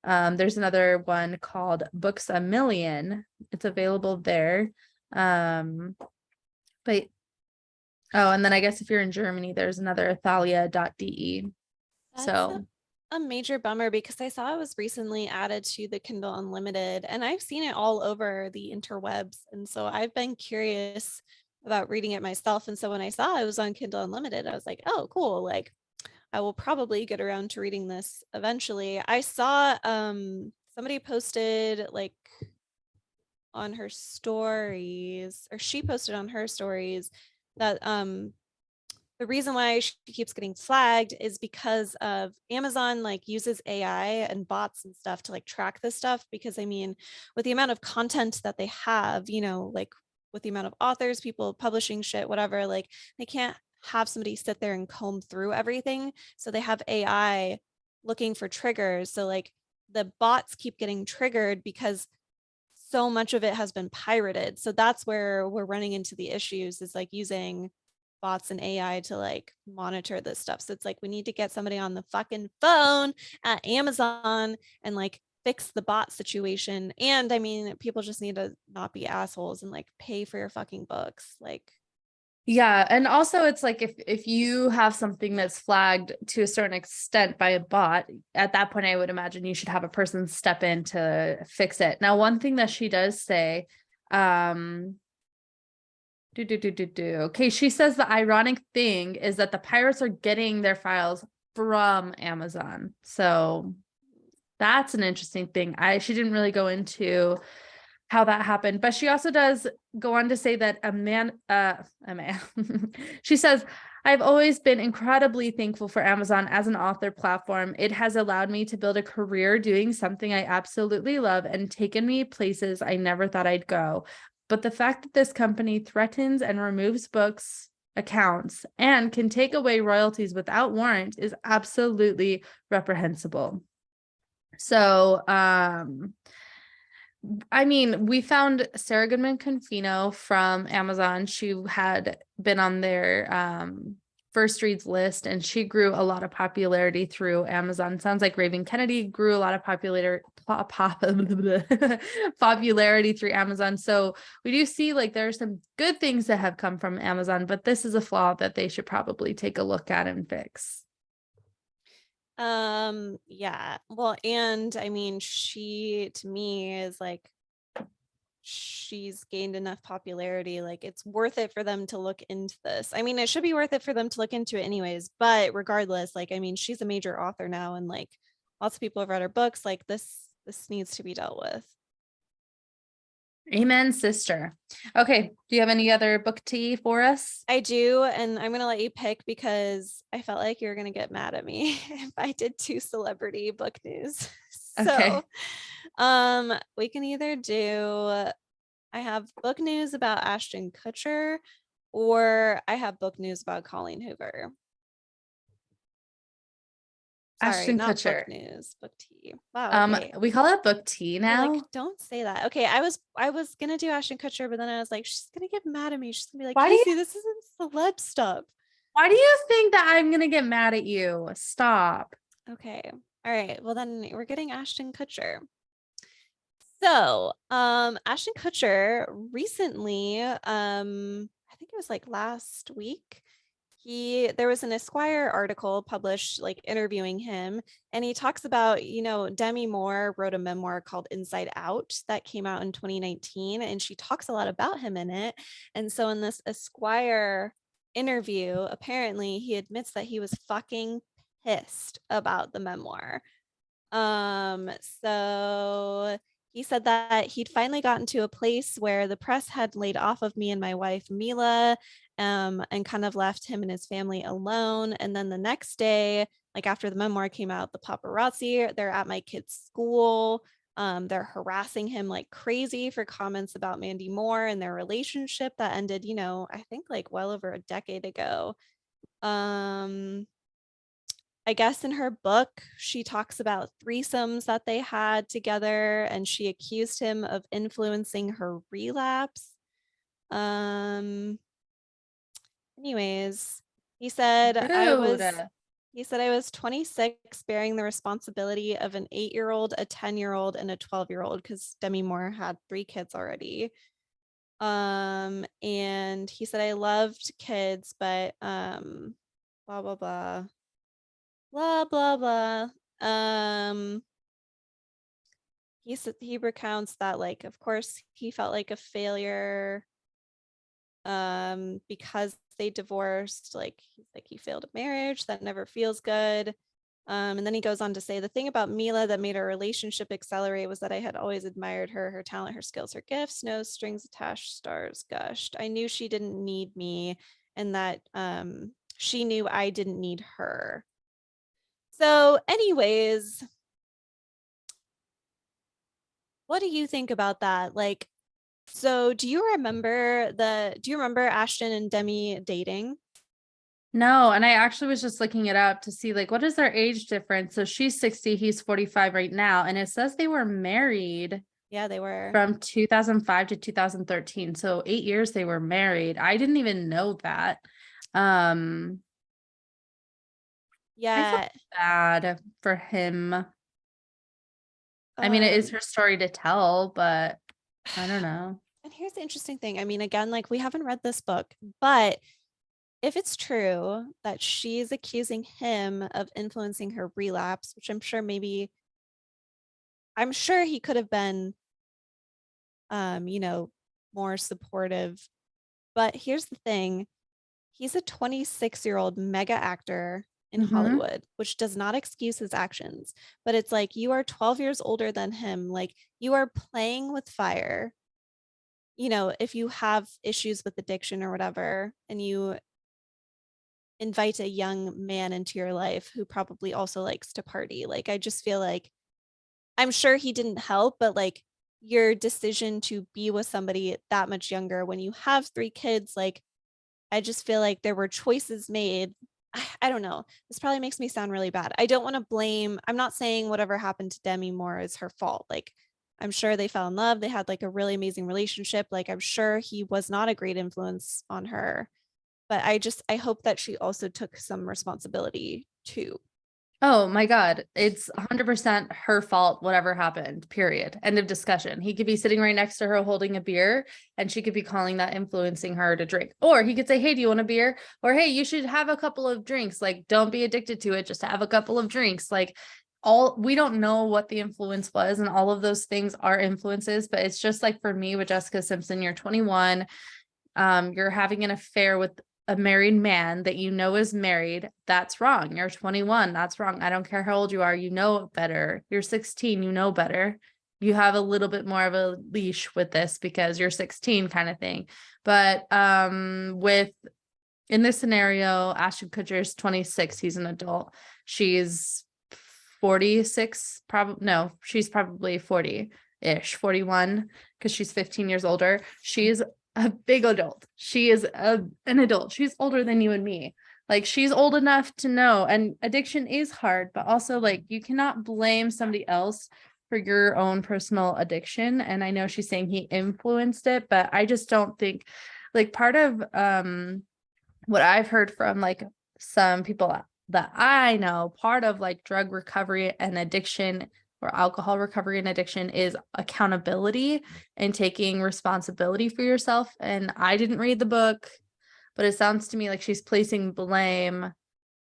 there's another one called Books a Million. It's available there. But and then I guess if you're in Germany, there's another thalia.de. That's So a major bummer because I saw it was recently added to the Kindle Unlimited, and I've seen it all over the interwebs. And so I've been curious about reading it myself. And so when I saw it was on Kindle Unlimited, I was like, oh, cool. Like, I will probably get around to reading this eventually. I saw somebody posted like on her stories, or she posted on her stories that the reason why she keeps getting flagged is because of Amazon like uses AI and bots and stuff to like track this stuff. Because I mean, with the amount of content that they have, like with the amount of authors, people publishing shit, whatever, like they can't have somebody sit there and comb through everything. So they have AI looking for triggers. So like the bots keep getting triggered because so much of it has been pirated. So that's where we're running into the issues, is like using bots and AI to like monitor this stuff. So it's like we need to get somebody on the fucking phone at Amazon and like fix the bot situation. And I mean, people just need to not be assholes and like pay for your fucking books. Like, yeah, and also it's like if you have something that's flagged to a certain extent by a bot, at that point I would imagine you should have a person step in to fix it. Now, one thing that she does say, okay, she says the ironic thing is that the pirates are getting their files from Amazon. So That's an interesting thing. She didn't really go into how that happened, but she also does go on to say that a man, she says, I've always been incredibly thankful for Amazon as an author platform. It has allowed me to build a career doing something I absolutely love and taken me places I never thought I'd go. But the fact that this company threatens and removes books accounts and can take away royalties without warrant is absolutely reprehensible. So, I mean, we found Sarah Goodman Confino from Amazon. She had been on their first reads list, and she grew a lot of popularity through Amazon. Sounds like Raven Kennedy grew a lot of popularity through Amazon. So we do see like there are some good things that have come from Amazon, but this is a flaw that they should probably take a look at and fix. Yeah. Well, and I mean, she to me is like she's gained enough popularity, like it's worth it for them to look into this. I mean, it should be worth it for them to look into it anyways, but regardless, like I mean, she's a major author now and like lots of people have read her books. Like this needs to be dealt with. Amen, sister. Okay. Do you have any other book tea for us? I do, and I'm gonna let you pick because I felt like you're gonna get mad at me if I did two celebrity book news. Okay. So we can either do I have book news about Ashton Kutcher or I have book news about Colleen Hoover. Sorry, Ashton not book Kutcher. news, book tea. Wow, okay. We call it book tea You're like, now. don't say that. Okay, I was gonna do Ashton Kutcher, but then I was like, she's gonna get mad at me. She's gonna be like, Why do you Casey, this isn't celeb stuff. why do you think that I'm gonna get mad at you? Stop. Okay. All right. Well, then we're getting Ashton Kutcher. So, Ashton Kutcher recently, I think it was like last week, there was an Esquire article published like interviewing him, and he talks about, Demi Moore wrote a memoir called Inside Out that came out in 2019, and she talks a lot about him in it. And so in this Esquire interview, apparently he admits that he was fucking pissed about the memoir. So he said that he'd finally gotten to a place where the press had laid off of me and my wife, Mila, and kind of left him and his family alone. And then the next day, like after the memoir came out, the paparazzi, they're at my kid's school. They're harassing him like crazy for comments about Mandy Moore and their relationship that ended, I think like well over a decade ago. I guess in her book, she talks about threesomes that they had together, and she accused him of influencing her relapse. Um, anyways, he said I was Rude. he said I was 26 bearing the responsibility of an 8-year-old, a 10-year-old, and a 12-year-old because Demi Moore had 3 kids already. And he said I loved kids, but blah blah blah blah blah blah. Um, he recounts that like, of course, he felt like a failure because they divorced. Like he's like he failed a marriage that never feels good. And then he goes on to say the thing about Mila that made our relationship accelerate was that I had always admired her talent, her skills, her gifts, no strings attached, stars gushed. I knew she didn't need me, and that she knew I didn't need her. So, anyways, what do you think about that? Like, so do you remember Ashton and Demi dating? No, and I actually was just looking it up to see like what is their age difference. So she's 60, he's 45 right now, and it says they were married Yeah, they were. from 2005 to 2013. So 8 years they were married. I didn't even know that. Um I feel Yeah. bad for him. I mean, it is Um, her story to tell, but I don't know. and here's the interesting thing. I mean, again, like we haven't read this book, but if it's true that she's accusing him of influencing her relapse, which I'm sure he could have been you know, more supportive. But here's the thing. He's a 26-year-old mega actor. in Mhm. Hollywood, which does not excuse his actions. But it's like, you are 12 years older than him. Like, you are playing with fire. You know, if you have issues with addiction or whatever, and you invite a young man into your life who probably also likes to party, like, I just feel like, I'm sure he didn't help, but like, your decision to be with somebody that much younger when you have 3 kids, like, I just feel like there were choices made. I don't know. This probably makes me sound really bad. I don't want to blame, I'm not saying whatever happened to Demi Moore is her fault. Like, I'm sure they fell in love. They had like a really amazing relationship. Like, I'm sure he was not a great influence on her. But I hope that she also took some responsibility too. Oh my God. It's 100% her fault, whatever happened, period. End of discussion. He could be sitting right next to her holding a beer and she could be calling that influencing her to drink. Or he could say, hey, do you want a beer? Or hey, you should have a couple of drinks. Like, don't be addicted to it. Just have a couple of drinks. Like, all we don't know what the influence was, and all of those things are influences. But it's just like for me with Jessica Simpson, you're 21, you're having an affair with a married man that you know is married. That's wrong. You're 21. That's wrong. I don't care how old you are. You know better. You're 16. You know better. You have a little bit more of a leash with this because you're 16 kind of thing. But with in this scenario, Ashton Kutcher's 26. He's an adult. She's 46, probably. No, she's probably 40-ish, 41, because she's 15 years older. She's a big adult. She is an adult. She's older than you and me. Like, she's old enough to know. And addiction is hard, but also like you cannot blame somebody else for your own personal addiction. And I know she's saying he influenced it, but I just don't think, like, part of what I've heard from like some people that I know, part of like drug recovery and addiction or alcohol recovery and addiction is accountability and taking responsibility for yourself. And I didn't read the book, but it sounds to me like she's placing blame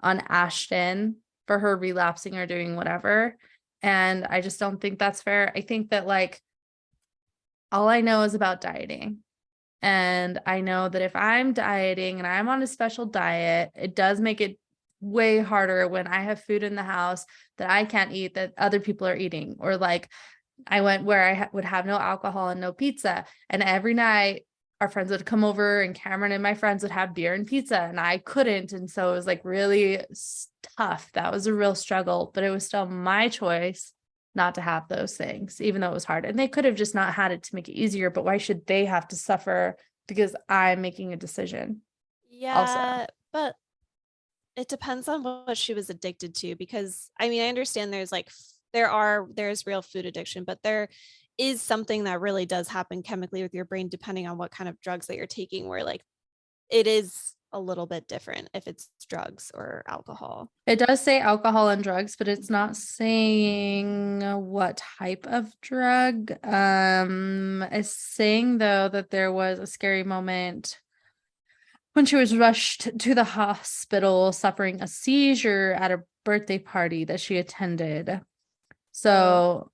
on Ashton for her relapsing or doing whatever. And I just don't think that's fair. I think that, like, all I know is about dieting. And I know that if I'm dieting and I'm on a special diet, it does make it way harder when I have food in the house that I can't eat that other people are eating. Or like, I went where I would have no alcohol and no pizza. And every night our friends would come over and Cameron and my friends would have beer and pizza and I couldn't. And so it was like really tough. That was a real struggle, but it was still my choice not to have those things, even though it was hard. And they could have just not had it to make it easier, but why should they have to suffer because I'm making a decision also? Yeah, but it depends on what she was addicted to, because I mean, I understand there's like there's real food addiction, but there is something that really does happen chemically with your brain depending on what kind of drugs that you're taking, where like it is a little bit different if it's drugs or alcohol. It does say alcohol and drugs, but it's not saying what type of drug. It's saying though that there was a scary moment when she was rushed to the hospital suffering a seizure at a birthday party that she attended. Oh. So,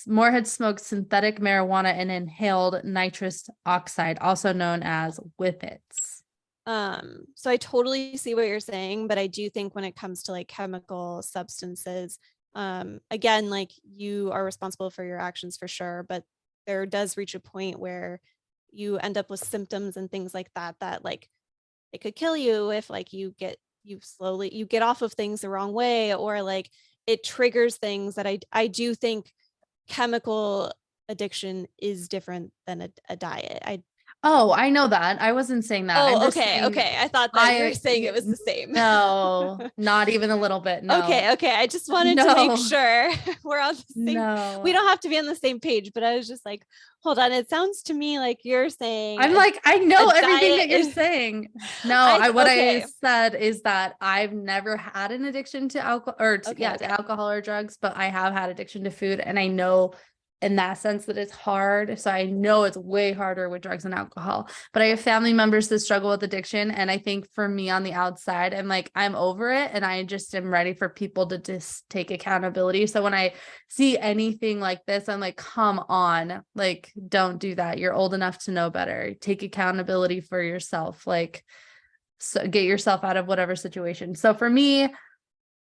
Moore had smoked synthetic marijuana and inhaled nitrous oxide, also known as whippets. So I totally see what you're saying, but I do think when it comes to like chemical substances, again, like, you are responsible for your actions for sure, but there does reach a point where you end up with symptoms and things like that, that like, it could kill you if like you get off of things the wrong way, or like it triggers things that I do think chemical addiction is different than a diet. Oh, I know that. I wasn't saying that. I'm Oh, just okay, saying okay. I thought that you were saying it was the same. no, not even a little bit. No, Okay, okay. I just wanted to make no, sure we're on the same. We no. don't have to be on the same page, but I was just like, hold on. It sounds to me like you're saying I'm like, I a know everything diet that you're is saying. No, I what I okay. said is that I've never had an addiction to alcohol or Okay, to okay. alcohol or drugs, but I have had addiction to food. And I know in that sense that it's hard. So I know it's way harder with drugs and alcohol, but I have family members that struggle with addiction. And I think for me on the outside, I'm like, I'm over it. And I just am ready for people to just take accountability. So when I see anything like this, I'm like, come on, like, don't do that. You're old enough to know better. Take accountability for yourself. Like, so get yourself out of whatever situation. So for me,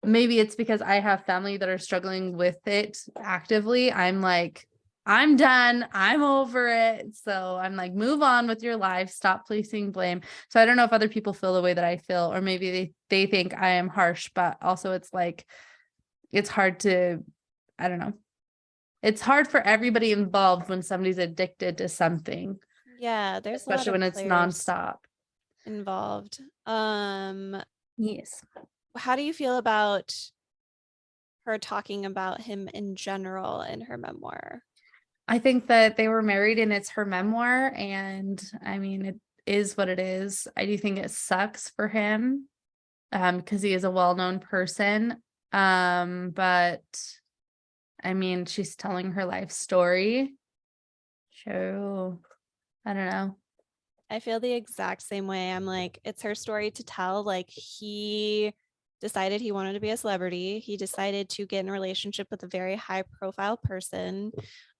maybe it's because I have family that are struggling with it actively. I'm like, I'm done. I'm over it. So I'm like, move on with your life. Stop placing blame. So I don't know if other people feel the way that I feel, or maybe they think I am harsh, but also it's like, it's hard to, I don't know. It's hard for everybody involved when somebody's addicted to something, Yeah, there's a lot especially of when it's players nonstop. involved. Yes. How do you feel about her talking about him in general in her memoir? I think that they were married and it's her memoir. And I mean, it is what it is. I do think it sucks for him because he is a well-known person. But I mean, she's telling her life story. So I don't know. I feel the exact same way. I'm like, it's her story to tell. Like, he decided he wanted to be a celebrity. He decided to get in a relationship with a very high profile person.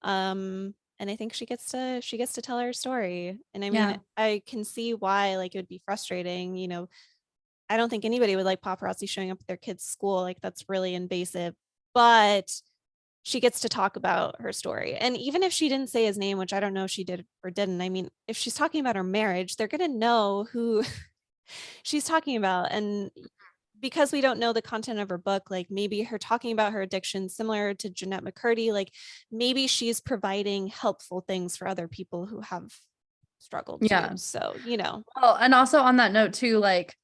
And I think she gets to tell her story. And I mean, Yeah. I can see why like it would be frustrating. I don't think anybody would like paparazzi showing up at their kid's school. Like, that's really invasive. But she gets to talk about her story. And even if she didn't say his name, which I don't know if she did or didn't, I mean, if she's talking about her marriage, they're going to know who she's talking about. And because we don't know the content of her book, like maybe her talking about her addiction, similar to Jeanette McCurdy, like maybe she's providing helpful things for other people who have struggled too. Yeah. So, Well, and also on that note too, like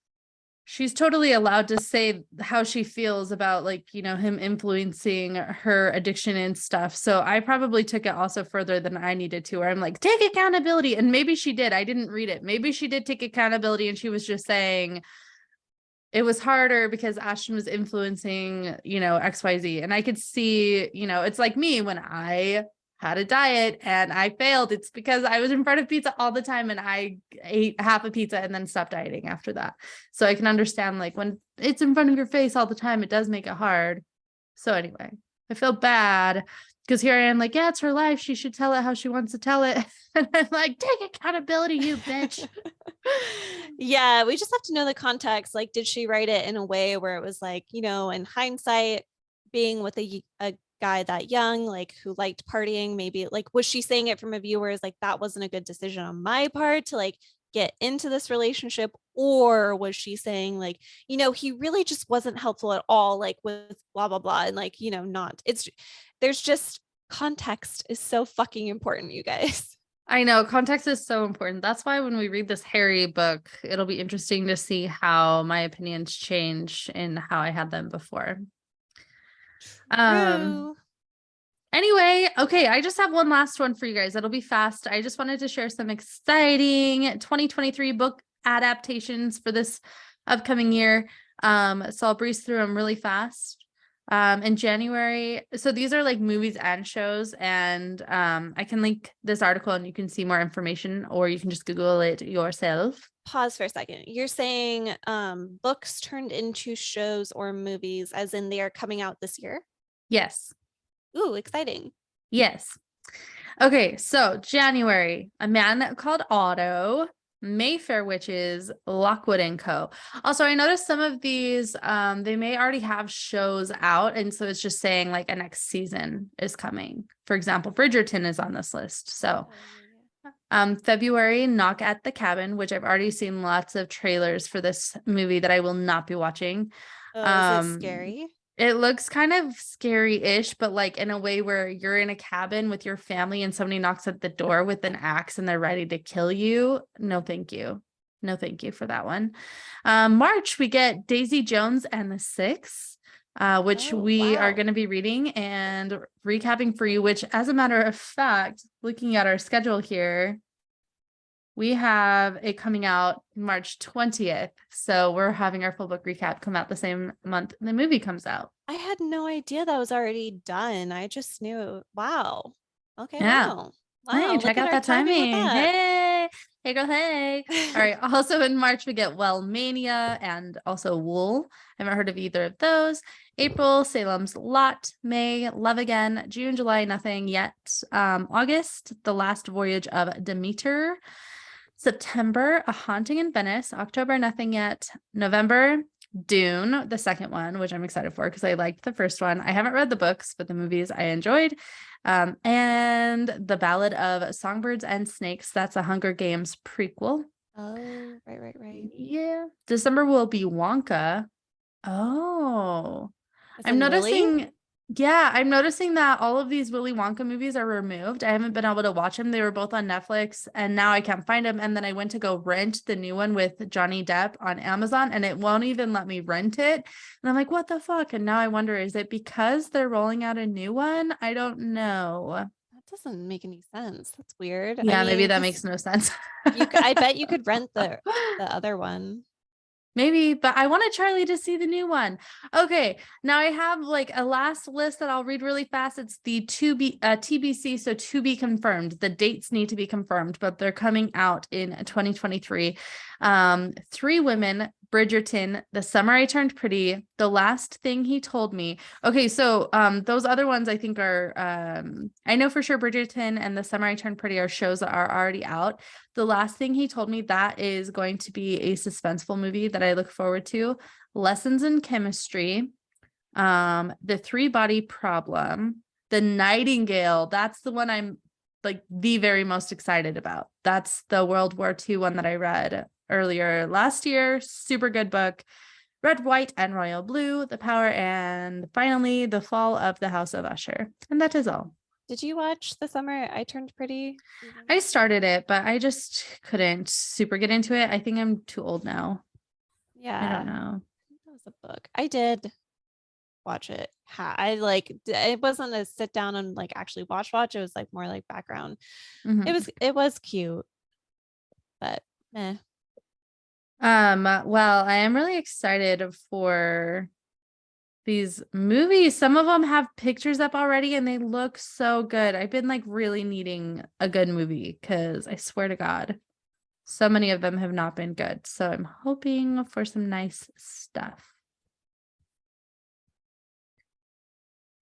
she's totally allowed to say how she feels about like, him influencing her addiction and stuff. So I probably took it also further than I needed to, where I'm like, take accountability. And maybe she did. I didn't read it. Maybe she did take accountability and she was just saying it was harder because Ashton was influencing, XYZ. And I could see, it's like me when I had a diet and I failed. It's because I was in front of pizza all the time and I ate half a pizza and then stopped dieting after that. So I can understand like when it's in front of your face all the time, it does make it hard. So anyway, I feel bad because here I am like, yeah, it's her life. She should tell it how she wants to tell it. And I'm like, take accountability, you bitch. Yeah, we just have to know the context. Like, did she write it in a way where it was like, in hindsight, being with a guy that young, like who liked partying, maybe like was she saying it from a viewer is like that wasn't a good decision on my part to like get into this relationship? Or was she saying like, he really just wasn't helpful at all, like with blah blah blah, and like, not there's just context is so fucking important, you guys. I know context is so important. That's why when we read this Harry book, it'll be interesting to see how my opinions change and how I had them before. Um, True. anyway, okay, I just have one last one for you guys. It'll be fast. I just wanted to share some exciting 2023 book adaptations for this upcoming year. So I'll breeze through them really fast. In January, so these are like movies and shows, and I can link this article and you can see more information, or you can just Google it yourself. Pause for a second. You're saying books turned into shows or movies, as in they are coming out this year? Yes. Ooh, exciting. Yes. Okay, so January, A Man Called Otto, Mayfair Witches, Lockwood and Co. Also, I noticed some of these, they may already have shows out, and so it's just saying like a next season is coming. For example, Bridgerton is on this list. So, Oh, yeah. February, Knock at the Cabin, which I've already seen lots of trailers for this movie that I will not be watching. Oh, is it Um, scary? it looks kind of scary-ish, but like in a way where you're in a cabin with your family and somebody knocks at the door with an axe and they're ready to kill you. No, thank you. No, thank you for that one. March, we get Daisy Jones and the Six, which Oh, we are wow. going to be reading and recapping for you, which as a matter of fact, looking at our schedule here, we have it coming out March 20th. So we're having our full book recap come out the same month the movie comes out. I had no idea that was already done. I just knew. Wow. Okay, Yeah. wow. Hey, Wow, check look at out our that timing with timing. that. Hey, hey, girl, hey. All right. Also in March, we get Well Mania and also Wool. I haven't heard of either of those. April, Salem's Lot. May, Love Again. June, July, nothing yet. August, The Last Voyage of Demeter. September, A Haunting in Venice. October, Nothing Yet. November, Dune, the second one, which I'm excited for because I liked the first one. I haven't read the books, but the movies I enjoyed. And The Ballad of Songbirds and Snakes. That's a Hunger Games prequel. Oh, right. Yeah. December will be Wonka. Oh, As I'm in Willy? noticing. Yeah, I'm noticing that all of these Willy Wonka movies are removed. I haven't been able to watch them. They were both on Netflix and now I can't find them. And then I went to go rent the new one with Johnny Depp on Amazon and it won't even let me rent it. And I'm like, what the fuck? And now I wonder, is it because they're rolling out a new one? I don't know. That doesn't make any sense. That's weird. I Yeah, maybe mean, that because makes no sense. I bet you could rent the other one. Maybe, but I wanted Charlie to see the new one. Okay, now I have like a last list that I'll read really fast. It's the TBC, so to be confirmed. The dates need to be confirmed, but they're coming out in 2023. Three Women, Bridgerton, The Summer I Turned Pretty, The Last Thing He Told Me. Okay, so those other ones I think are I know for sure Bridgerton and The Summer I Turned Pretty are shows that are already out. The Last Thing He Told Me, that is going to be a suspenseful movie that I look forward to. Lessons in Chemistry, The Three Body Problem, The Nightingale. That's the one I'm like the very most excited about. That's the World War II one that I read earlier last year. Super good book. Red, White, and Royal Blue, The Power, and finally The Fall of the House of Usher. And that is all. Did you watch The Summer I Turned Pretty? I started it, but I just couldn't super get into it. I think I'm too old now. I Yeah, don't know. that was a book. I did watch it. I like it wasn't a sit down and like actually watch. It was like more like background. Mhm. It was cute, but eh. Well, I am really excited for these movies. Some of them have pictures up already and they look so good. I've been like really needing a good movie because I swear to God, so many of them have not been good. So I'm hoping for some nice stuff.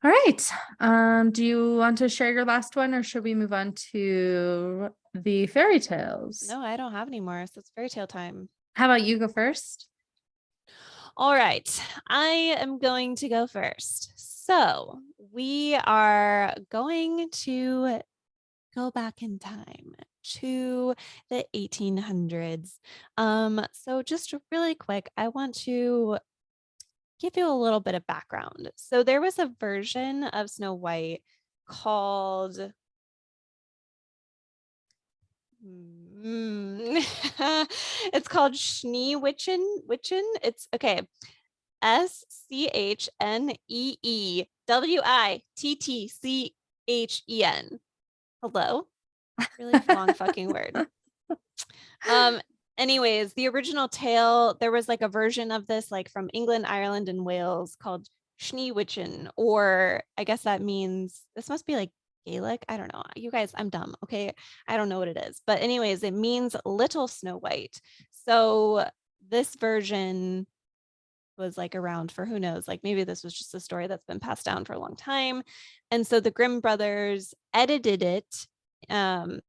All right. Do you want to share your last one or should we move on to the fairy tales? No, I don't have any more. So it's fairy tale time. How about you go first? All right, I am going to go first. So we are going to go back in time to the 1800s. So just really quick, I want to give you a little bit of background. So there was a version of Snow White called it's called Schneewitchen. It's okay. Schneewittchen. Hello. Really long fucking word. Um, anyways, the original tale, there was like a version of this, like from England, Ireland, and Wales called Schneewitchen, or I guess that means this must be like Gaelic. I don't know. You guys, I'm dumb. Okay. I don't know what it is. But, anyways, it means little Snow White. So this version was like around for who knows, like maybe this was just a story that's been passed down for a long time. And so the Grimm brothers edited it and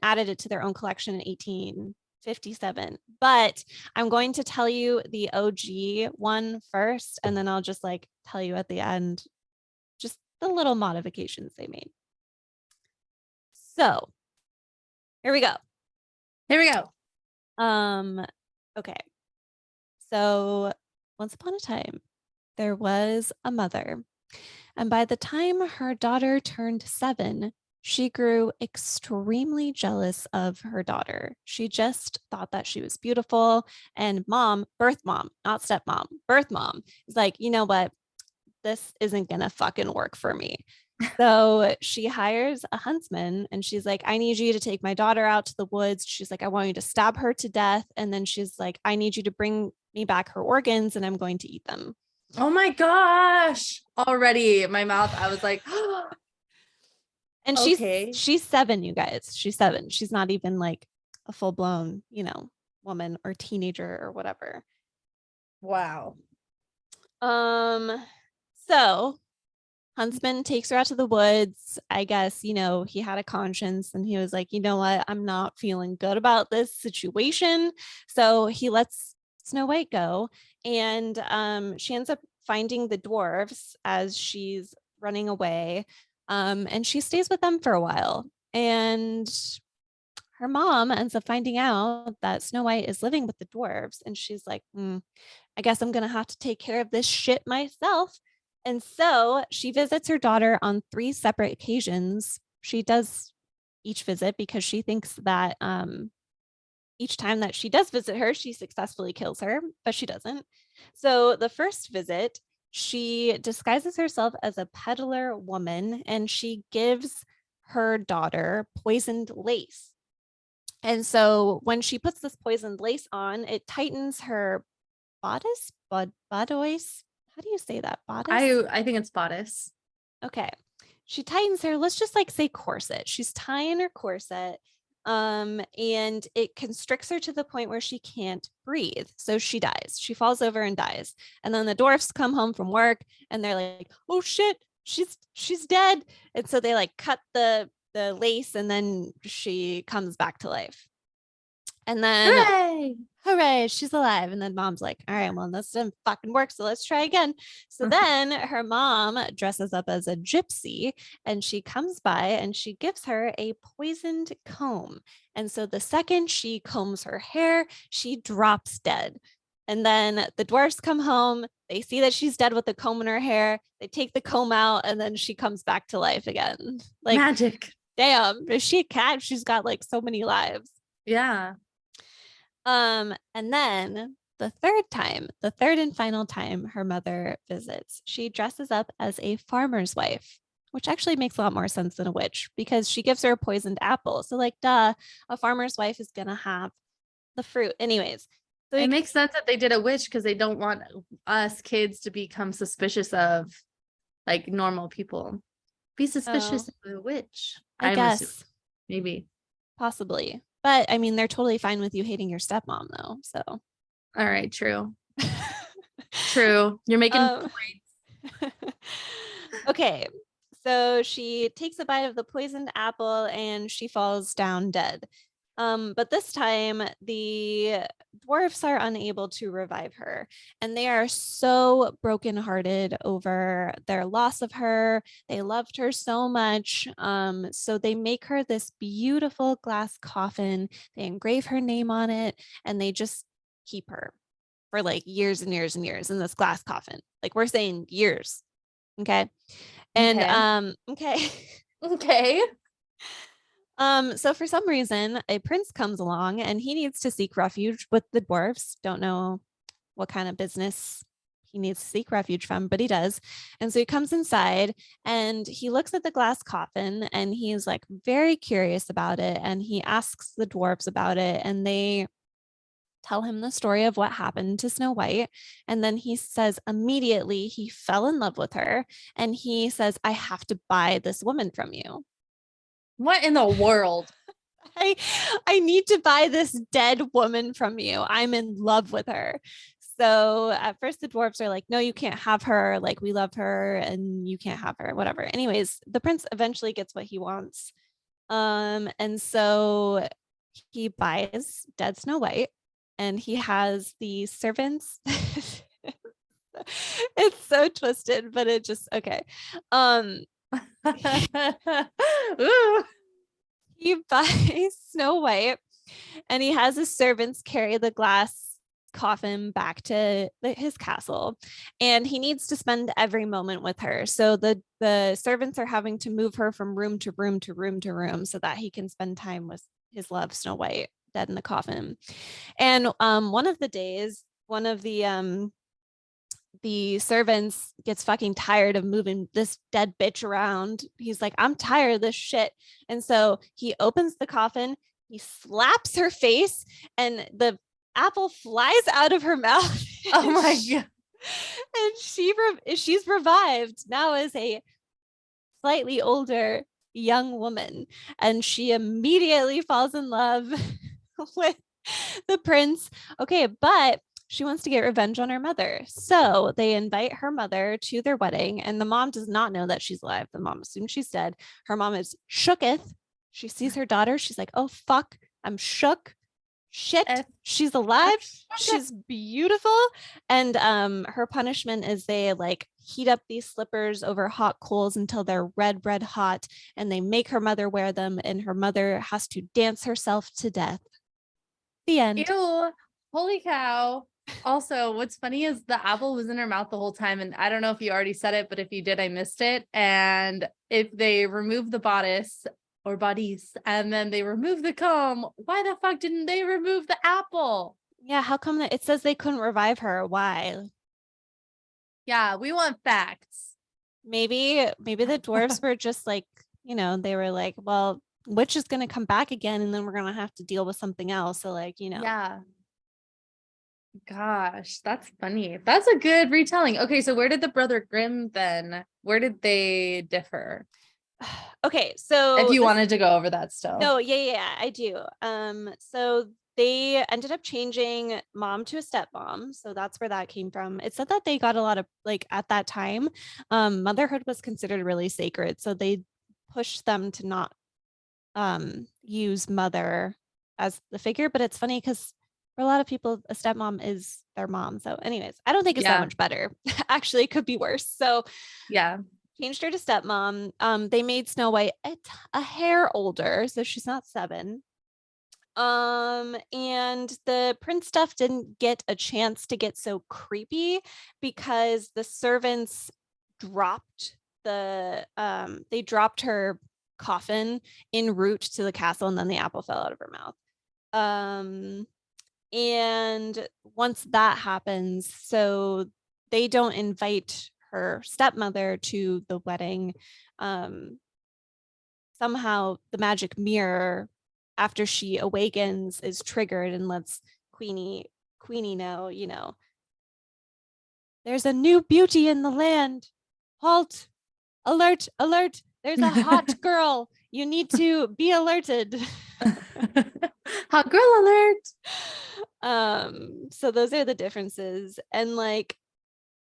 added it to their own collection in 1857. But I'm going to tell you the OG one first, and then I'll just like tell you at the end just the little modifications they made. So here we go. Here we go. Okay. So once upon a time, there was a mother, and by the time her daughter turned 7, she grew extremely jealous of her daughter. She just thought that she was beautiful. And mom, birth mom, not stepmom, birth mom is like, you know what? This isn't going to fucking work for me. So she hires a huntsman and she's like, I need you to take my daughter out to the woods. She's like, I want you to stab her to death. And then she's like, I need you to bring me back her organs and I'm going to eat them. Oh my gosh. Already my mouth, I was like, And okay. she's 7, you guys. She's 7. She's not even like a full blown, woman or teenager or whatever. Wow. Um, so Huntsman takes her out to the woods. I guess, he had a conscience and he was like, you know what? I'm not feeling good about this situation. So he lets Snow White go. And she ends up finding the dwarves as she's running away. And she stays with them for a while. And her mom ends up finding out that Snow White is living with the dwarves. And she's like, I guess I'm going to have to take care of this shit myself. And so she visits her daughter on 3 separate occasions. She does each visit because she thinks that each time that she does visit her, she successfully kills her, but she doesn't. So the first visit, she disguises herself as a peddler woman and she gives her daughter poisoned lace. And so when she puts this poisoned lace on, it tightens her bodice, bodice. How do you say that? Bodice? I think it's bodice. Okay. She tightens her, let's just like say corset. She's tying her corset. And it constricts her to the point where she can't breathe. So she dies. She falls over and dies. And then the dwarfs come home from work and they're like, oh shit, she's dead. And so they like cut the lace and then she comes back to life. And then hooray, she's alive. And then mom's like, all right, well, this didn't fucking work. So let's try again. So then her mom dresses up as a gypsy and she comes by and she gives her a poisoned comb. And so the second she combs her hair, she drops dead. And then the dwarfs come home. They see that she's dead with the comb in her hair. They take the comb out and then she comes back to life again. Like, magic. Damn, is she a cat? She's got like so many lives. Yeah. And then the third and final time her mother visits, she dresses up as a farmer's wife, which actually makes a lot more sense than a witch because she gives her a poisoned apple. So like, duh, a farmer's wife is going to have the fruit. Anyways. So it makes sense that they did a witch because they don't want us kids to become suspicious of like normal people. Be suspicious of a witch. I guess. Assuming. Maybe. Possibly. But I mean, they're totally fine with you hating your stepmom though. So. All right. True. True. You're making points. Okay. So she takes a bite of the poisoned apple and she falls down dead. But this time the dwarfs are unable to revive her and they are so brokenhearted over their loss of her. They loved her so much. So they make her this beautiful glass coffin. They engrave her name on it and they just keep her for like years and years and years in this glass coffin. Like we're saying years. Okay. And okay. Okay. So for some reason, a prince comes along and he needs to seek refuge with the dwarfs. Don't know what kind of business he needs to seek refuge from, but he does. And so he comes inside and he looks at the glass coffin and he's like very curious about it. And he asks the dwarfs about it and they tell him the story of what happened to Snow White. And then he says immediately he fell in love with her. And he says, I have to buy this woman from you. What in the world? I need to buy this dead woman from you. I'm in love with her. So at first the dwarfs are like, no, you can't have her. Like we love her and you can't have her, whatever. Anyways, the prince eventually gets what he wants. And so he buys dead Snow White and he has the servants. It's so twisted, but it just, okay. He buys Snow White and he has his servants carry the glass coffin back to his castle and he needs to spend every moment with her. So the servants are having to move her from room to room to room to room so that he can spend time with his love Snow White dead in the coffin. And one of the days, one of the servants gets fucking tired of moving this dead bitch around. He's like, I'm tired of this shit. And so he opens the coffin, he slaps her face, and the apple flies out of her mouth. Oh my God. And she's revived now as a slightly older young woman. And she immediately falls in love with the prince. Okay, but she wants to get revenge on her mother. So they invite her mother to their wedding, and the mom does not know that she's alive. The mom assumes she's dead. Her mom is shooketh. She sees her daughter. She's like, oh, fuck, I'm shook. Shit, she's alive. She's beautiful. And her punishment is they like heat up these slippers over hot coals until they're red hot, and they make her mother wear them, and her mother has to dance herself to death. The end. Ew, holy cow. Also, what's funny is the apple was in her mouth the whole time. And I don't know if you already said it, but if you did, I missed it. And if they remove the bodice or bodice and then they remove the comb, why the fuck didn't they remove the apple? Yeah, how come that it says they couldn't revive her? Why? Yeah, we want facts. Maybe the dwarves were just like, they were like, well, witch is gonna come back again, and then we're gonna have to deal with something else. So like, Yeah. Gosh, that's funny. That's a good retelling. Okay, so where did the Brother Grimm then? Where did they differ? Okay, so If you wanted to go over that still. No, yeah, I do. So they ended up changing mom to a stepmom, so that's where that came from. It said that they got a lot of like at that time, motherhood was considered really sacred, so they pushed them to not use mother as the figure. But it's funny because for a lot of people, a stepmom is their mom. So, anyways, I don't think it's that much better. Actually, it could be worse. So, yeah, changed her to stepmom. They made Snow White a hair older, so she's not 7. And the prince stuff didn't get a chance to get so creepy because the servants dropped they dropped her coffin en route to the castle, and then the apple fell out of her mouth. And once that happens, so they don't invite her stepmother to the wedding. Somehow the magic mirror, after she awakens, is triggered and lets Queenie know, there's a new beauty in the land. Halt, alert, there's a hot girl, you need to be alerted. hot girl alert. So those are the differences. And like,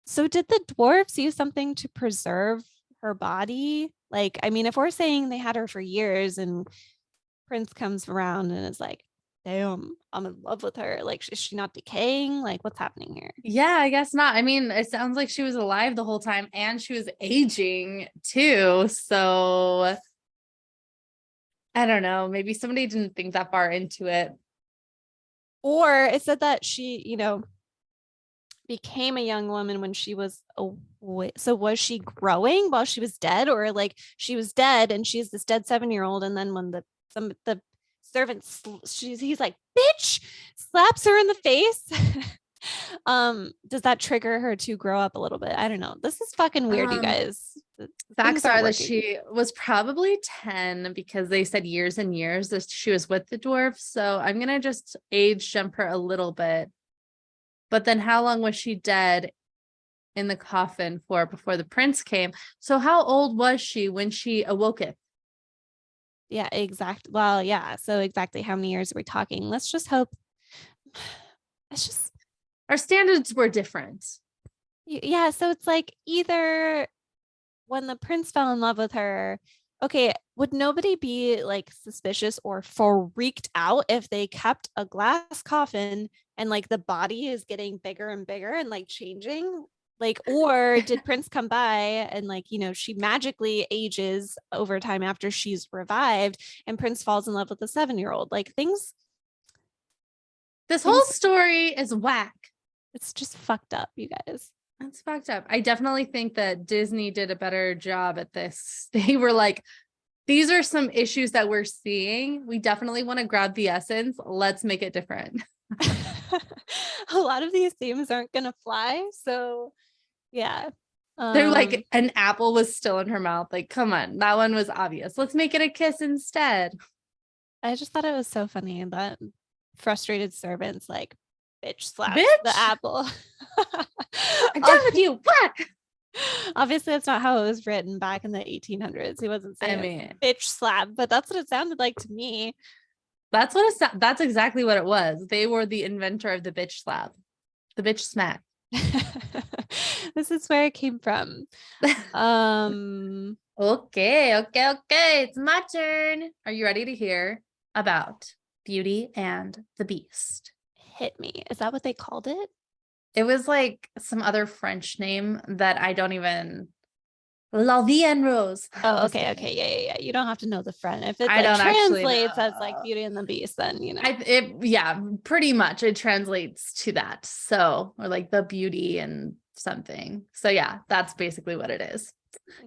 so did the dwarves use something to preserve her body? Like, I mean, if we're saying they had her for years and Prince comes around and is like, damn, I'm in love with her, like, is she not decaying? Like, what's happening here? Yeah, I guess not. I mean, it sounds like she was alive the whole time and she was aging too. So I don't know. Maybe somebody didn't think that far into it. Or it said that she, became a young woman when she was away. So was she growing while she was dead, or like she was dead and she's this dead 7-year-old, and then when the servant he's like, bitch, slaps her in the face. Does that trigger her to grow up a little bit? I don't know. This is fucking weird, you guys. Facts are that she was probably 10 because they said years and years that she was with the dwarf. So I'm gonna just age jump her a little bit. But then how long was she dead in the coffin for before the prince came? So how old was she when she awoketh? Yeah, exact. Well, yeah. So exactly how many years are we talking? Let's just hope. It's just our standards were different. Yeah. So it's like either when the prince fell in love with her, okay, would nobody be like suspicious or freaked out if they kept a glass coffin and like the body is getting bigger and bigger and like changing? Like, or did Prince come by and like, she magically ages over time after she's revived, and Prince falls in love with a 7-year-old? Like this whole story is whack. It's just fucked up, you guys. That's fucked up. I definitely think that Disney did a better job at this. They were like, these are some issues that we're seeing. We definitely want to grab the essence. Let's make it different. A lot of these themes aren't going to fly. So yeah. They're like, an apple was still in her mouth. Like, come on, that one was obvious. Let's make it a kiss instead. I just thought it was so funny that frustrated servants like, bitch slapped the apple. I'm done with you. What? Obviously, that's not how it was written back in the 1800s. He wasn't saying bitch slap, but that's what it sounded like to me. That's exactly what it was. They were the inventor of the bitch slap. The bitch smack. This is where it came from. Um, Okay. It's my turn. Are you ready to hear about Beauty and the Beast? Hit me. Is that what they called it? It was like some other French name that I don't even. La Vie en Rose. Oh, Just okay, kidding. okay, yeah. You don't have to know the front. If it I like don't actually translates as like know. Beauty and the Beast, then Yeah, pretty much it translates to that. So, or like the beauty and something. So yeah, that's basically what it is.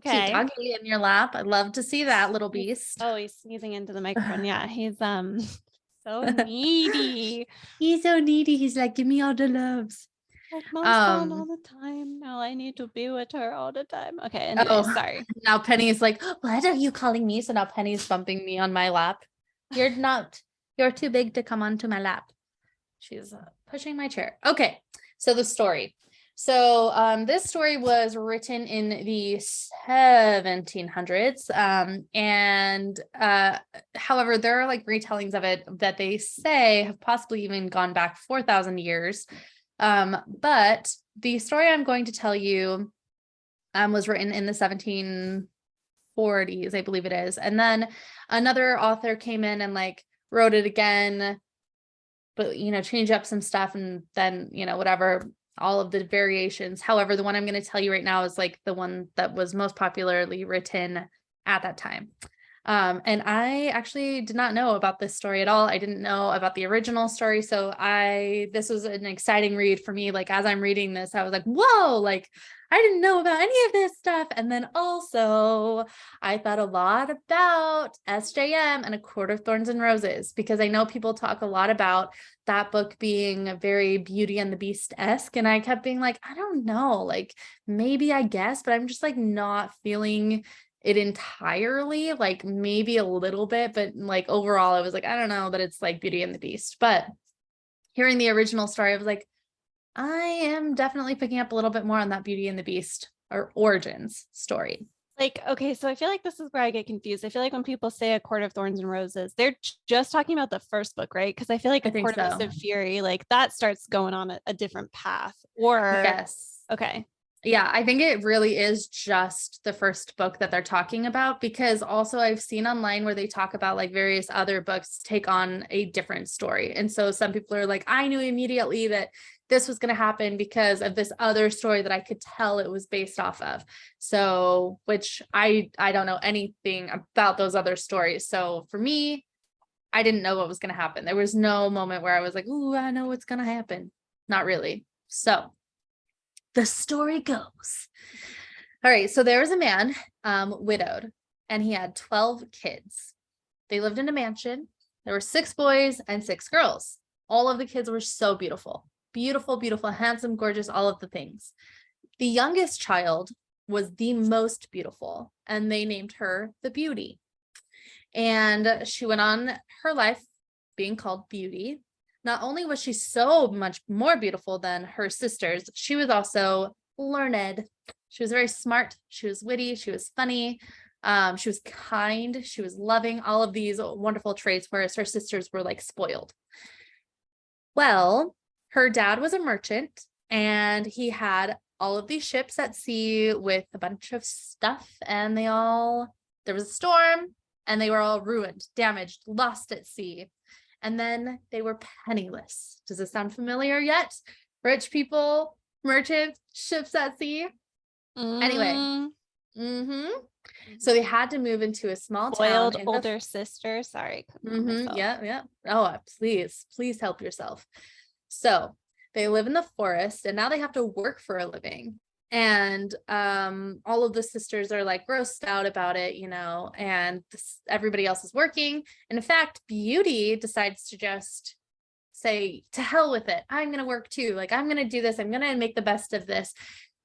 Cute Okay. doggy in your lap. I'd love to see that little He's beast. oh, he's sneezing into the microphone. Yeah, he's so needy. He's so needy. He's like, give me all the loves. Like mom's gone all Um, the time. Now I need to be with her all the time. Okay, anyways, oh, sorry. now Penny's like, what are you calling me? So now Penny's bumping me on my lap. You're not, you're too big to come onto my lap. She's pushing my chair. Okay, so the story. So this story was written in the 1700s. And however, there are like retellings of it that they say have possibly even gone back 4,000 years. But the story I'm going to tell you was written in the 1740s, I believe it is. And then another author came in and like wrote it again, but change up some stuff, and then whatever, all of the variations. However, the one I'm going to tell you right now is like the one that was most popularly written at that time. And I actually did not know about this story at all. I didn't know about the original story. So this was an exciting read for me. Like, as I'm reading this, I was like, whoa, like I didn't know about any of this stuff. And then also I thought a lot about SJM and A Court of Thorns and Roses, because I know people talk a lot about that book being very Beauty and the Beast-esque. And I kept being like, I don't know, like maybe I guess, but I'm just like not feeling it entirely, like maybe a little bit, but like overall I was like, I don't know that it's like Beauty and the Beast. But hearing the original story, I was like, I am definitely picking up a little bit more on that Beauty and the Beast or origins story. Like, okay, so I feel like this is where I get confused. I feel like when people say A Court of Thorns and Roses, they're just talking about the first book, right? Because I feel like I A think Court of so. Mist of Fury, like that starts going on a different path. Or Yes. okay. Yeah, I think it really is just the first book that they're talking about, because also I've seen online where they talk about like various other books take on a different story. And so some people are like, I knew immediately that this was going to happen because of this other story that I could tell it was based off of. So, which I don't know anything about those other stories. So for me, I didn't know what was going to happen. There was no moment where I was like, ooh, I know what's going to happen. Not really. So the story goes. All right, so there was a man, widowed, and he had 12 kids. They lived in a mansion. There were 6 boys and 6 girls. All of the kids were so beautiful. Beautiful, handsome, gorgeous, all of the things. The youngest child was the most beautiful, and they named her the Beauty. And she went on her life being called Beauty. Not only was she so much more beautiful than her sisters, she was also learned. She was very smart. She was witty. She was funny. She was kind. She was loving, all of these wonderful traits, whereas her sisters were like spoiled. Well, her dad was a merchant, and he had all of these ships at sea with a bunch of stuff, and there was a storm, and they were all ruined, damaged, lost at sea. And then they were penniless. Does it sound familiar yet? Rich people, merchants, ships at sea. Anyway, so they had to move into a small town Spoiled in the older sister. Sorry, couldn't help myself. yeah. Oh, please help yourself. So they live in the forest, and now they have to work for a living. And all of the sisters are like grossed out about it, and everybody else is working. And in fact, Beauty decides to just say, to hell with it, I'm gonna work too, like I'm gonna do this, I'm gonna make the best of this.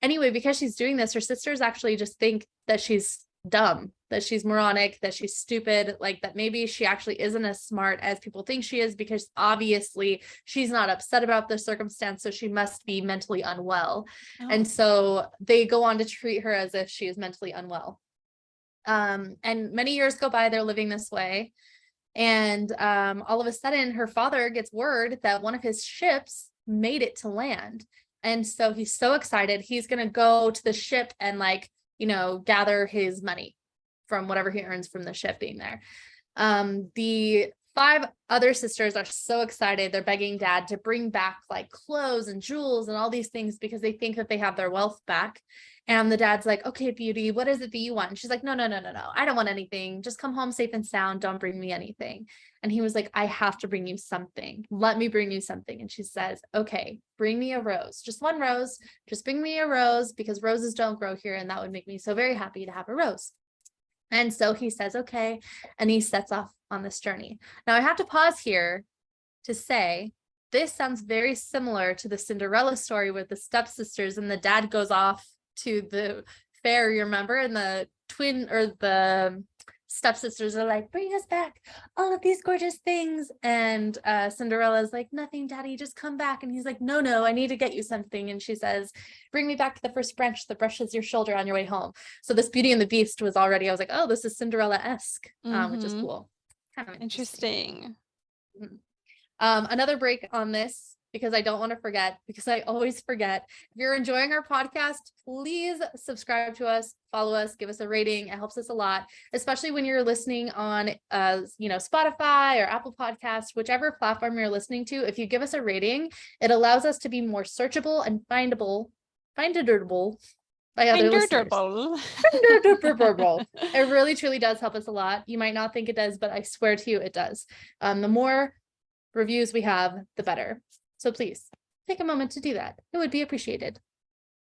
Anyway, because she's doing this, her sisters actually just think that she's dumb, that she's moronic, that she's stupid, like that maybe she actually isn't as smart as people think she is, because obviously she's not upset about the circumstance, so she must be mentally unwell. And so they go on to treat her as if she is mentally unwell. And many years go by, they're living this way. And all of a sudden her father gets word that one of his ships made it to land. And so he's so excited. He's going to go to the ship and like, gather his money from whatever he earns from the ship being there. The 5 other sisters are so excited. They're begging dad to bring back like clothes and jewels and all these things because they think that they have their wealth back. And the dad's like, okay, beauty, what is it that you want? And she's like, no. I don't want anything. Just come home safe and sound. Don't bring me anything. And he was like, I have to bring you something. Let me bring you something. And she says, okay, bring me a rose. Just one rose. Just bring me a rose because roses don't grow here. And that would make me so very happy to have a rose. And so he says, okay. And he sets off on this journey. Now I have to pause here to say, this sounds very similar to the Cinderella story with the stepsisters and the dad goes off to the fair, you remember? And the stepsisters are like, bring us back all of these gorgeous things. And Cinderella's like, nothing, daddy, just come back. And he's like, no, I need to get you something. And she says, bring me back to the first branch that brushes your shoulder on your way home. So this Beauty and the Beast was already, I was like, oh, this is Cinderella-esque, which is cool. Kind of interesting. Another break on this, because I don't want to forget, because I always forget. If you're enjoying our podcast, please subscribe to us, follow us, give us a rating. It helps us a lot, especially when you're listening on, Spotify or Apple Podcasts, whichever platform you're listening to. If you give us a rating, it allows us to be more searchable and findable by other listeners. It really, truly does help us a lot. You might not think it does, but I swear to you, it does. The more reviews we have, the better. So please take a moment to do that. It would be appreciated.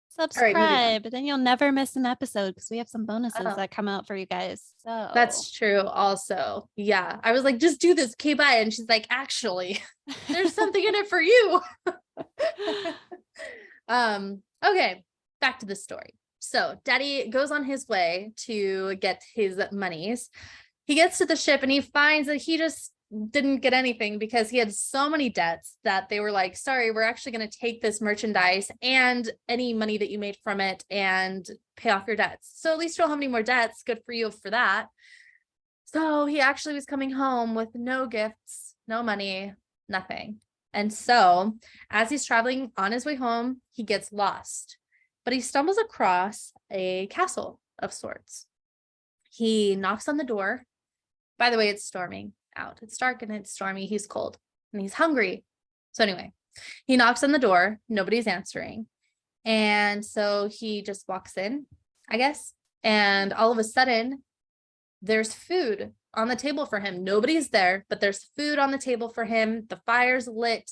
Subscribe, right, but then you'll never miss an episode because we have some bonuses that come out for you guys. So that's true. Also, yeah, I was like, just do this, okay, bye. And she's like, actually, there's something in it for you. Okay, back to the story. So daddy goes on his way to get his monies. He gets to the ship and he finds that he just didn't get anything because he had so many debts that they were like, sorry, we're actually going to take this merchandise and any money that you made from it and pay off your debts. So at least you don't have any more debts. Good for you for that. So he actually was coming home with no gifts, no money, nothing. And so as he's traveling on his way home, he gets lost, but he stumbles across a castle of sorts. He knocks on the door. By the way, it's storming out. It's dark and it's stormy. He's cold and he's hungry. So anyway, he knocks on the door. Nobody's answering. And so he just walks in, I guess. And all of a sudden, there's food on the table for him. Nobody's there, but there's food on the table for him. The fire's lit.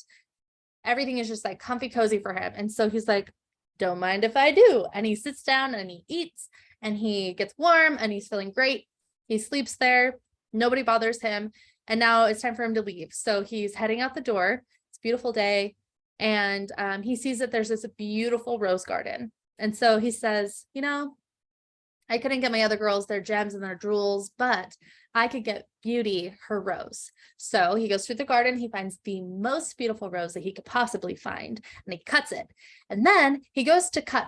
Everything is just like comfy cozy for him. And so he's like, don't mind if I do. And he sits down and he eats and he gets warm and he's feeling great. He sleeps there. Nobody bothers him. And now it's time for him to leave. So he's heading out the door. It's a beautiful day. And he sees that there's this beautiful rose garden. And so he says, I couldn't get my other girls their gems and their jewels, but I could get Beauty her rose. So he goes through the garden. He finds the most beautiful rose that he could possibly find, and he cuts it. And then he goes to cut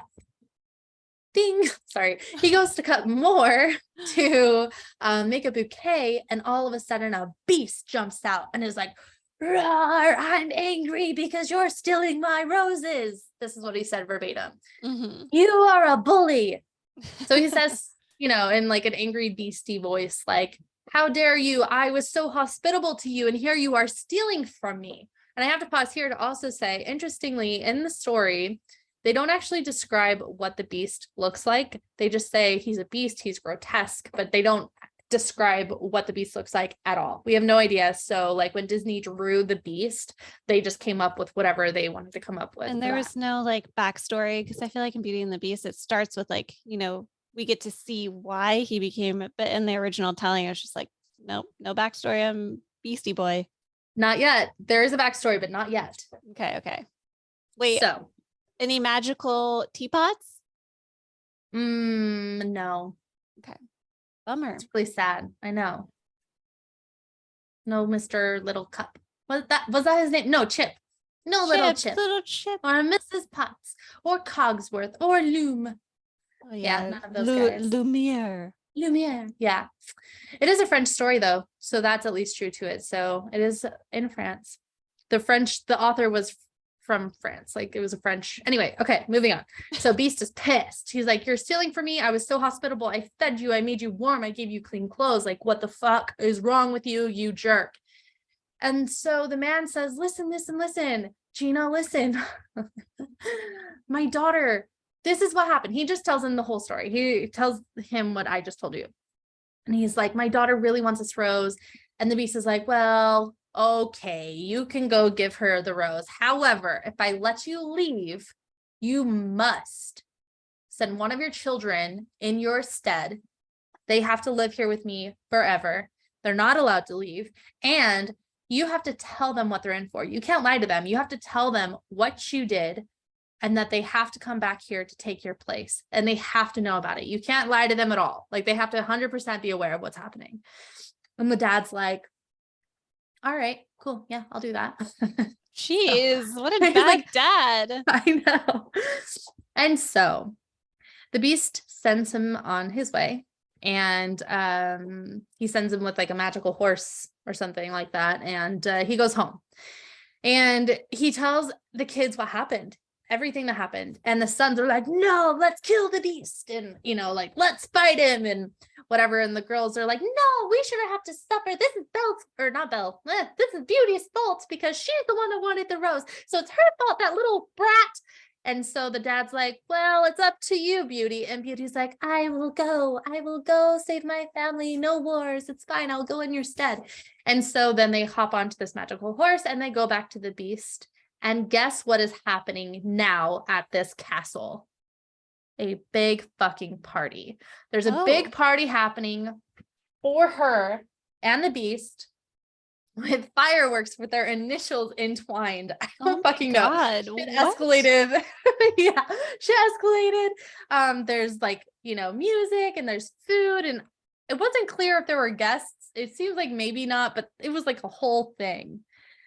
he goes to cut more to make a bouquet, and all of a sudden a beast jumps out and is like, roar, I'm angry because you're stealing my roses. This is what he said verbatim. You are a bully. So he says, in like an angry beastie voice, like, how dare you? I was so hospitable to you and here you are stealing from me. And I have to pause here to also say, interestingly, in the story, they don't actually describe what the beast looks like. They just say he's a beast, he's grotesque, but they don't describe what the beast looks like at all. We have no idea. So like when Disney drew the beast, they just came up with whatever they wanted to come up with. And there was no like backstory, because I feel like in Beauty and the Beast, it starts with like, we get to see why he became it. But in the original telling, it was just like, nope, no backstory. I'm Beastie Boy. Not yet. There is a backstory, but not yet. Okay. Wait, so any magical teapots? No. Okay. Bummer. It's really sad. I know. No, Mr. Little Cup. Was that his name? No, Chip. No, Little Chip. Little Chip. Or Mrs. Potts. Or Cogsworth. Or Loom. Oh, yeah. None of those guys. Lumiere. Yeah. It is a French story, though. So that's at least true to it. So it is in France. The author was from France. Like it was a French. Anyway, okay, moving on. So Beast is pissed. He's like, you're stealing from me. I was so hospitable. I fed you. I made you warm. I gave you clean clothes. Like, what the fuck is wrong with you, you jerk? And so the man says, listen, Gina, listen. My daughter, this is what happened. He just tells him the whole story. He tells him what I just told you. And he's like, my daughter really wants this rose. And the Beast is like, well, okay, you can go give her the rose. However, if I let you leave, you must send one of your children in your stead. They have to live here with me forever. They're not allowed to leave. And you have to tell them what they're in for. You can't lie to them. You have to tell them what you did and that they have to come back here to take your place. And they have to know about it. You can't lie to them at all. Like they have to 100% be aware of what's happening. And the dad's like, all right, cool. Yeah, I'll do that. Jeez, what a He's bad like, dad. I know. And so the Beast sends him on his way. And he sends him with like a magical horse or something like that. And he goes home. And he tells the kids what happened, everything that happened. And the sons are like, no, let's kill the Beast. And, you know, like, let's fight him and whatever. And the girls are like, no, we shouldn't have to suffer. This is Belle's, or not Belle. This is Beauty's fault because she's the one that wanted the rose. So it's her fault, that little brat. And so the dad's like, well, it's up to you, Beauty. And Beauty's like, I will go save my family. No wars. It's fine. I'll go in your stead. And so then they hop onto this magical horse and they go back to the Beast. And guess what is happening now at this castle? A big fucking party. There's a big party happening for her and the Beast with fireworks with their initials entwined. I don't fucking know. It escalated. Yeah, shit escalated. There's like, you know, music and there's food, and it wasn't clear if there were guests. It seems like maybe not, but it was like a whole thing.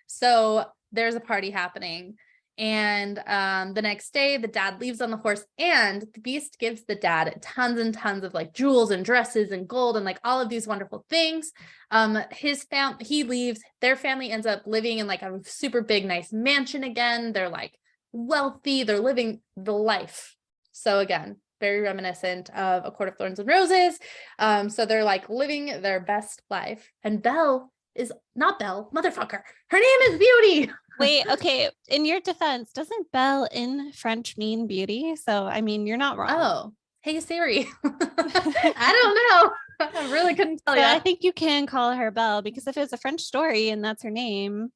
So there's a party happening. And the next day, the dad leaves on the horse, and the Beast gives the dad tons and tons of like jewels and dresses and gold and like all of these wonderful things. He leaves. Their family ends up living in like a super big, nice mansion again. They're like wealthy. They're living the life. So again, very reminiscent of A Court of Thorns and Roses. So they're like living their best life. And Belle is not Belle, motherfucker. Her name is Beauty. Wait, okay. In your defense, doesn't Belle in French mean beauty? So, I mean, you're not wrong. Oh, hey Siri. I don't know. I really couldn't tell you. I think you can call her Belle because if it's a French story and that's her name.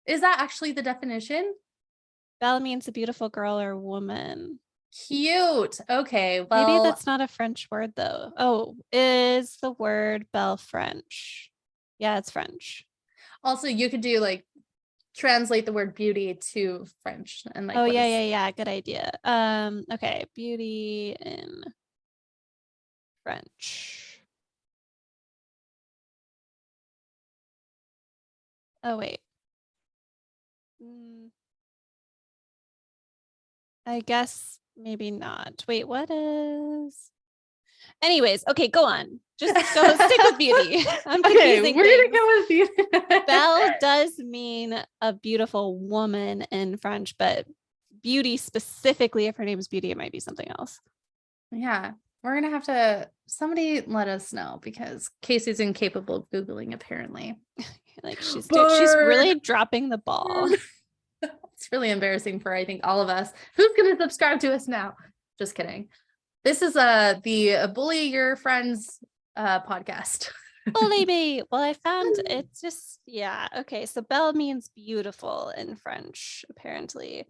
Is that actually the definition? Belle means a beautiful girl or woman. Cute. Okay, well. Maybe that's not a French word though. Oh, is the word Belle French? Yeah, it's French. Also, you could do like translate the word beauty to French and like. Oh yeah. Good idea. Okay, beauty in French. Oh wait. I guess maybe not. Wait, what is? Anyways, okay, go on. Just go stick with beauty. I'm confusing. We're gonna go with beauty. Belle does mean a beautiful woman in French, but beauty specifically, if her name is Beauty, it might be something else. Yeah, we're gonna have to. Somebody let us know because Casey's incapable of Googling apparently. Like she's really dropping the ball. It's really embarrassing for I think all of us. Who's gonna subscribe to us now? Just kidding. This is the Bully Your Friends podcast. Bully me. Well, I found it's just, yeah. Okay. So Belle means beautiful in French, apparently.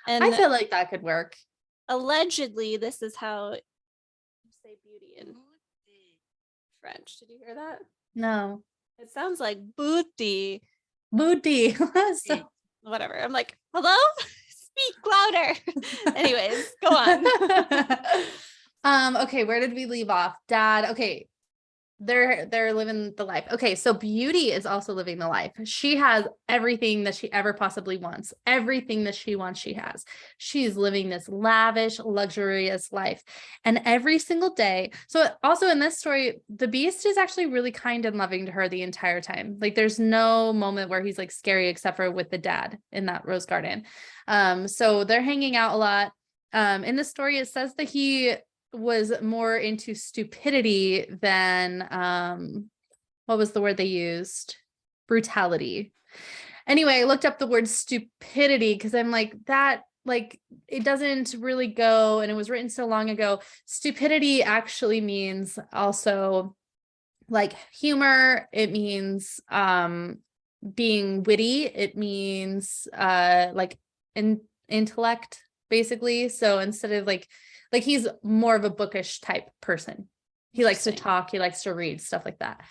And I feel like that could work. Allegedly, this is how you say beauty in French. Did you hear that? No. It sounds like booty. Booty. So, whatever. I'm like, hello? Speak louder. Anyways, go on. Okay, where did we leave off? Dad. Okay. they're living the life. Okay, so Beauty is also living the life. She has everything that she ever possibly wants. Everything that she wants, she has. She's living this lavish, luxurious life. And every single day, so also in this story, the Beast is actually really kind and loving to her the entire time. Like there's no moment where he's like scary except for with the dad in that rose garden. So they're hanging out a lot. In the story, it says that he was more into stupidity than what was the word they used? Brutality. Anyway, I looked up the word stupidity because I'm like, that like it doesn't really go, and it was written so long ago. Stupidity actually means also like humor. It means being witty. It means like intellect, basically. So instead of like he's more of a bookish type person. He likes to talk, he likes to read, stuff like that.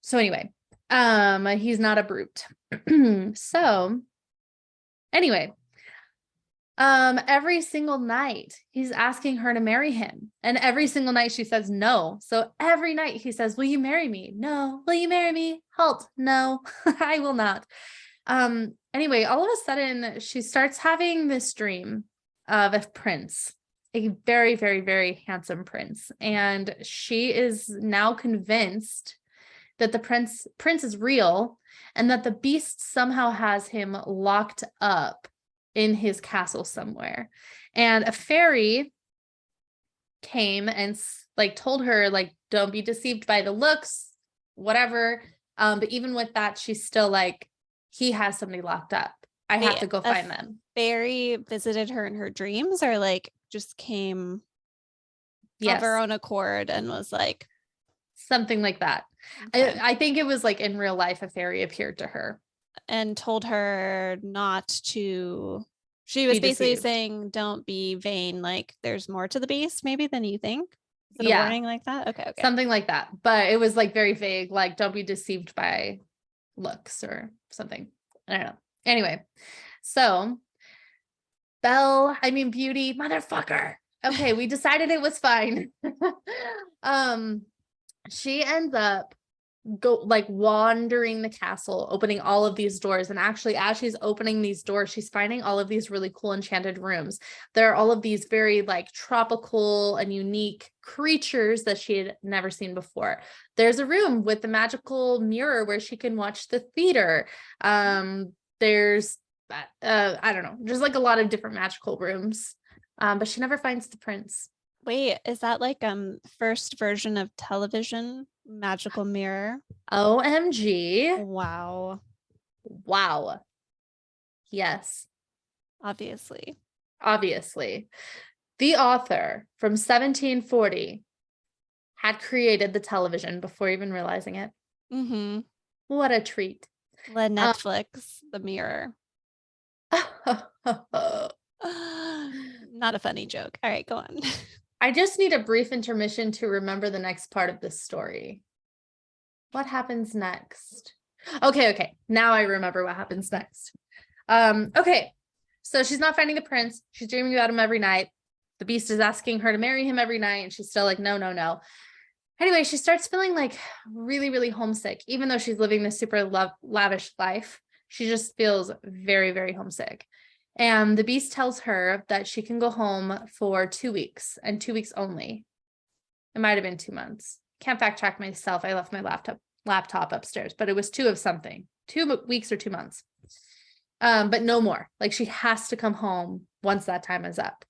So anyway, he's not a brute. So anyway, every single night he's asking her to marry him, and every single night she says no. So every night he says, will you marry me? No. Will you marry me? Halt. No. I will not. Anyway, all of a sudden she starts having this dream of a prince, a very, very, very handsome prince. And she is now convinced that the prince is real, and that the Beast somehow has him locked up in his castle somewhere. And a fairy came and like told her, like, don't be deceived by the looks, whatever. But even with that, she's still like, he has somebody locked up. I have to go find them. Fairy visited her in her dreams, or like just came of her own accord and was like, something like that. Okay. I think it was like in real life, a fairy appeared to her and told her not to. She was basically saying, don't be vain. Like there's more to the Beast maybe than you think. Is it a warning like that? Okay. Something like that. But it was like very vague, like don't be deceived by looks or something. I don't know. Anyway, so Beauty, motherfucker. Okay, we decided it was fine. She ends up wandering the castle, opening all of these doors. And actually, as she's opening these doors, she's finding all of these really cool enchanted rooms. There are all of these very like tropical and unique creatures that she had never seen before. There's a room with the magical mirror where she can watch the theater. There's I don't know, there's like a lot of different magical rooms. But she never finds the prince. Wait, is that like first version of television magical mirror? OMG. Wow. Yes. Obviously. The author from 1740 had created the television before even realizing it. Mm-hmm. What a treat. Let Netflix the mirror. Not a funny joke. All right, go on. I just need a brief intermission to remember the next part of this story. What happens next? Okay. Now I remember what happens next. Okay. So she's not finding the prince. She's dreaming about him every night. The Beast is asking her to marry him every night, and she's still like, no. Anyway, she starts feeling like really, really homesick, even though she's living this super lavish life. She just feels very, very homesick. And the Beast tells her that she can go home for 2 weeks, and 2 weeks only. It might have been 2 months. Can't fact check myself. I left my laptop upstairs, but it was 2 of something. 2 weeks or 2 months. But no more. Like she has to come home once that time is up.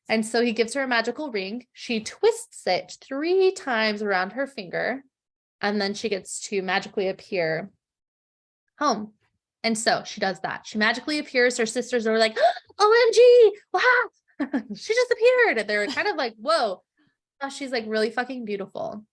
And so he gives her a magical ring. She twists it 3 times around her finger, and then she gets to magically appear home. And so she does that. She magically appears. Her sisters are like, OMG, wow, she just appeared. And they're kind of like, whoa. Oh, she's like really fucking beautiful.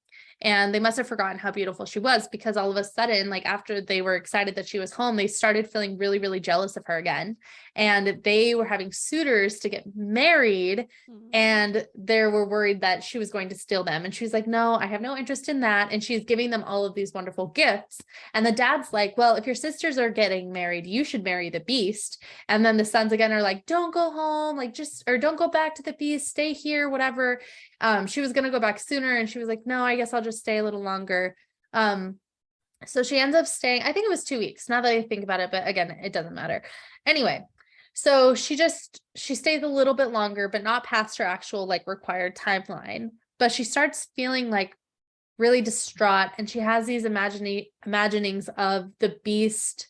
And they must have forgotten how beautiful she was, because all of a sudden, like after they were excited that she was home, they started feeling really, really jealous of her again. And they were having suitors to get married, and they were worried that she was going to steal them. And she's like, no, I have no interest in that. And she's giving them all of these wonderful gifts. And the dad's like, well, if your sisters are getting married, you should marry the Beast. And then the sons again are like, don't go home, like or don't go back to the Beast, stay here, whatever. She was going to go back sooner and she was like, no, I guess I'll just stay a little longer. So she ends up staying, I think it was 2 weeks now that I think about it, but again, it doesn't matter. Anyway, so she stays a little bit longer, but not past her actual like required timeline. But she starts feeling like really distraught, and she has these imaginings of the beast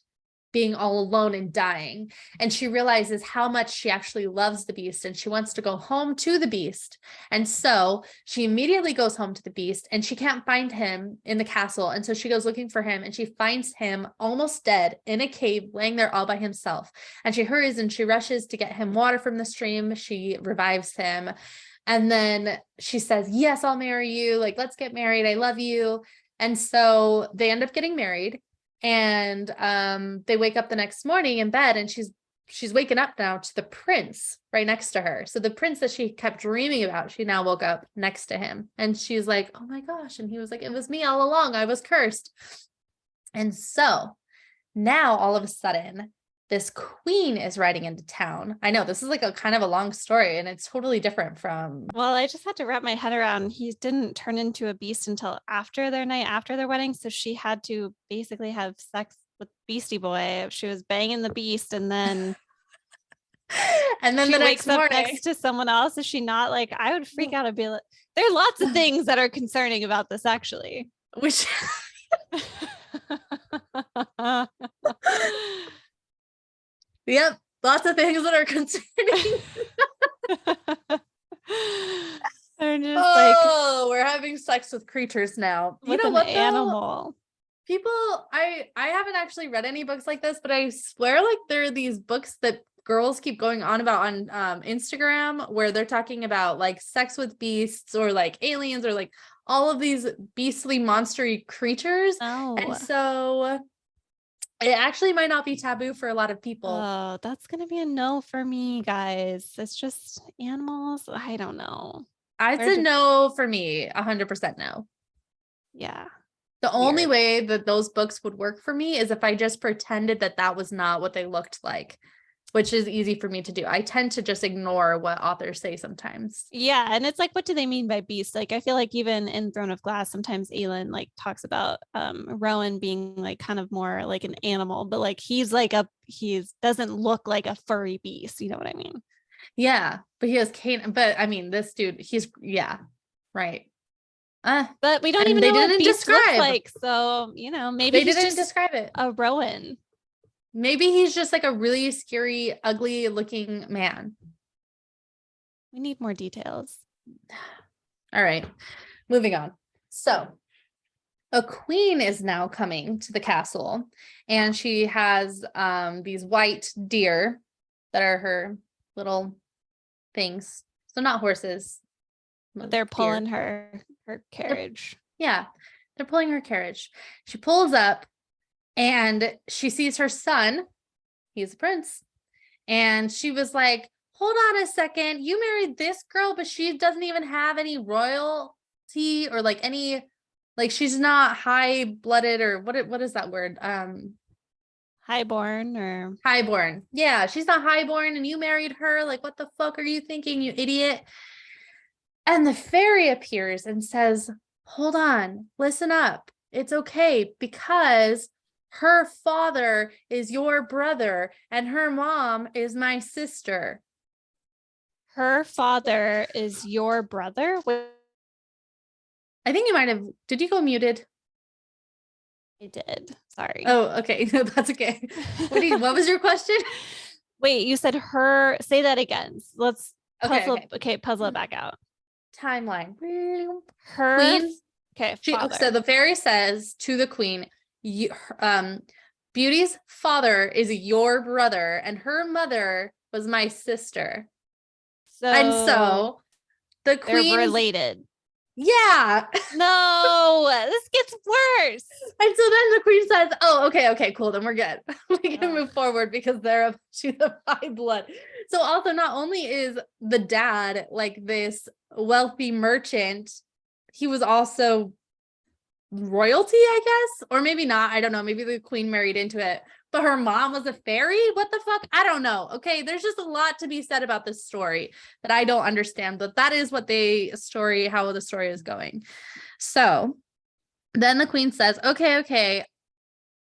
being all alone and dying. And she realizes how much she actually loves the beast and she wants to go home to the beast. And so she immediately goes home to the beast and she can't find him in the castle. And so she goes looking for him and she finds him almost dead in a cave, laying there all by himself. And she hurries and she rushes to get him water from the stream. She revives him. And then she says, yes, I'll marry you. Like, let's get married. I love you. And so they end up getting married. And they wake up the next morning in bed and she's waking up now to the prince right next to her. So the prince that she kept dreaming about, she now woke up next to him. And she's like, oh my gosh. And he was like, it was me all along. I was cursed. And so now all of a sudden, this queen is riding into town. I know this is like a kind of a long story and it's totally different from. Well, I just had to wrap my head around. He didn't turn into a beast until after their night, after their wedding. So she had to basically have sex with Beastie Boy. She was banging the beast and then and then she the wakes next up morning next to someone else. Is she not? Like, I would freak out and be like, there are lots of things that are concerning about this, actually. which yep, lots of things that are concerning. They're just we're having sex with creatures now. with an animal. People, I haven't actually read any books like this, but I swear like there are these books that girls keep going on about on Instagram where they're talking about like sex with beasts or like aliens or like all of these beastly monstery creatures. Oh. And so it actually might not be taboo for a lot of people. Oh, that's going to be a no for me, guys. It's just animals. I don't know. It's a no for me, 100% no. Yeah. The only way that those books would work for me is if I just pretended that that was not what they looked like, which is easy for me to do. I tend to just ignore what authors say sometimes. Yeah. And it's like, what do they mean by beast? Like, I feel like even in Throne of Glass, sometimes Aelin like talks about Rowan being like kind of more like an animal, but like he doesn't look like a furry beast. You know what I mean? Yeah. But he has cane. But I mean, this dude, yeah. Right. But we don't even know what beast looks like. So, you know, maybe they didn't describe it. A Rowan. Maybe he's just like a really scary, ugly looking man. We need more details. All right, moving on. So a queen is now coming to the castle and she has these white deer that are her little things. So not horses. But they're pulling her carriage. Yeah, they're pulling her carriage. She pulls up and she sees her son. He's a prince. And she was like, hold on a second. You married this girl, but she doesn't even have any royalty or like any, like she's not high-blooded or what is that word? Highborn or highborn. Yeah, she's not highborn and you married her. Like, what the fuck are you thinking, you idiot? And the fairy appears and says, hold on, listen up. It's okay because her father is your brother and her mom is my sister. Her father is your brother? I think you might have, did you go muted? I did. Sorry. Oh, okay. No, that's okay. What was your question? Wait, you said her, say that again. Let's puzzle. Okay, puzzle it back out. Timeline. Her queen. Okay. So the fairy says to the queen, Beauty's father is your brother and her mother was my sister. So the queen, they're related. Yeah. No, this gets worse. And so then the queen says, oh, okay, cool. Then we're good. We can move forward because she's of high blood. So also not only is the dad like this wealthy merchant, he was also royalty, I guess, or maybe not. I don't know. Maybe the queen married into it, but her mom was a fairy. What the fuck? I don't know. Okay, there's just a lot to be said about this story that I don't understand, but that is what how the story is going. So then the queen says, okay,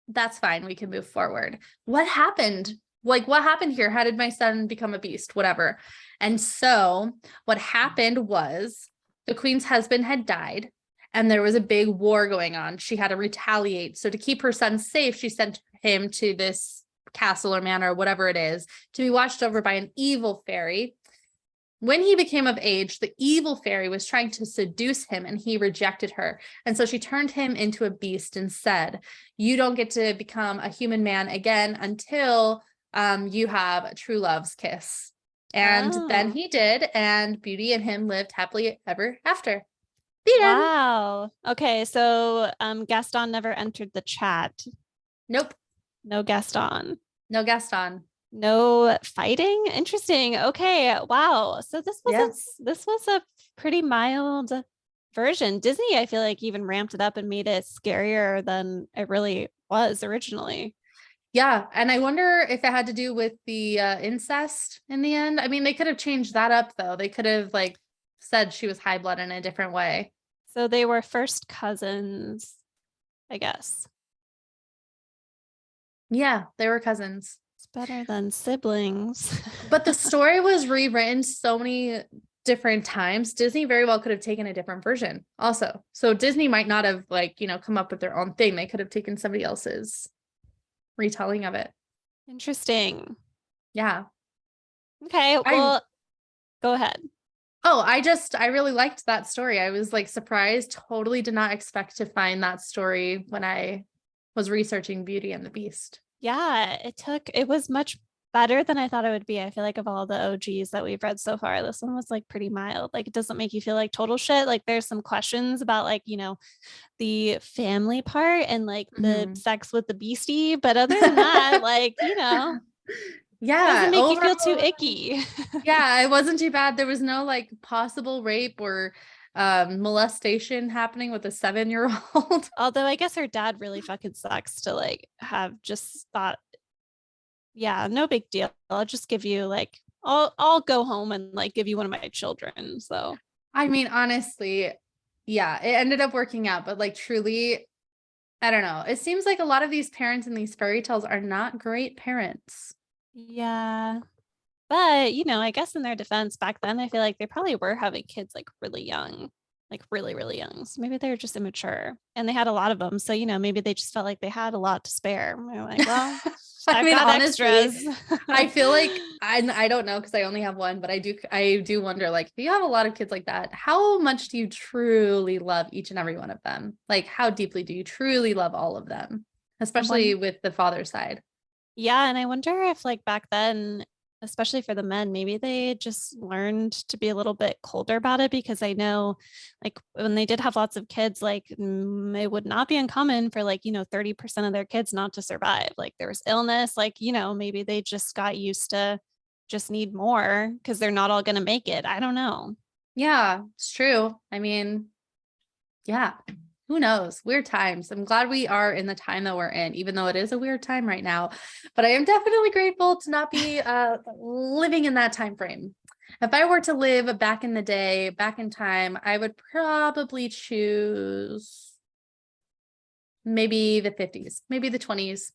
that's fine. We can move forward. What happened? Like, what happened here? How did my son become a beast? Whatever. And so what happened was the queen's husband had died and there was a big war going on. She had to retaliate. So to keep her son safe, she sent him to this castle or manor, or whatever it is, to be watched over by an evil fairy. When he became of age, the evil fairy was trying to seduce him and he rejected her. And so she turned him into a beast and said, you don't get to become a human man again until you have a true love's kiss. And then he did, and Beauty and him lived happily ever after. The end. Wow. Okay, so Gaston never entered the chat. Nope. No Gaston. No Gaston. No fighting. Interesting. Okay. Wow. So this was a pretty mild version. Disney, I feel like, even ramped it up and made it scarier than it really was originally. Yeah, and I wonder if it had to do with the incest in the end. I mean, they could have changed that up though. They could have like said she was high blood in a different way. So they were first cousins, I guess. Yeah, they were cousins. It's better than siblings. But the story was rewritten so many different times. Disney very well could have taken a different version also. So Disney might not have like, come up with their own thing. They could have taken somebody else's retelling of it. Interesting. Yeah. Okay, well, go ahead. Oh, I really liked that story. I was like surprised, totally did not expect to find that story when I was researching Beauty and the Beast. Yeah, it was much better than I thought it would be. I feel like of all the OGs that we've read so far, this one was like pretty mild. Like it doesn't make you feel like total shit. Like there's some questions about like, the family part and like the sex with the beastie. But other than that, like, yeah, doesn't make you feel too icky. Yeah, it wasn't too bad. There was no like possible rape or molestation happening with a 7-year-old. Although I guess her dad really fucking sucks to like have just thought, yeah, no big deal. I'll just give you like I'll go home and like give you one of my children. So I mean, honestly, yeah, it ended up working out, but like truly, I don't know. It seems like a lot of these parents in these fairy tales are not great parents. Yeah. But, I guess in their defense back then, I feel like they probably were having kids like really young, like really, really young. So maybe they were just immature and they had a lot of them. So, maybe they just felt like they had a lot to spare. They're like, well, I've got honestly, extras. I feel like I don't know because I only have one, but I do wonder, like, if you have a lot of kids like that, how much do you truly love each and every one of them? Like, how deeply do you truly love all of them, especially with the father side? Yeah. And I wonder if like back then, especially for the men, maybe they just learned to be a little bit colder about it, because I know like when they did have lots of kids, like it would not be uncommon for like, 30% of their kids not to survive. Like there was illness, like, maybe they just got used to just need more because they're not all going to make it. I don't know. Yeah, it's true. I mean, yeah. Who knows? Weird times. I'm glad we are in the time that we're in, even though it is a weird time right now. But I am definitely grateful to not be living in that time frame. If I were to live back in the day, back in time, I would probably choose maybe the 50s, maybe the 20s.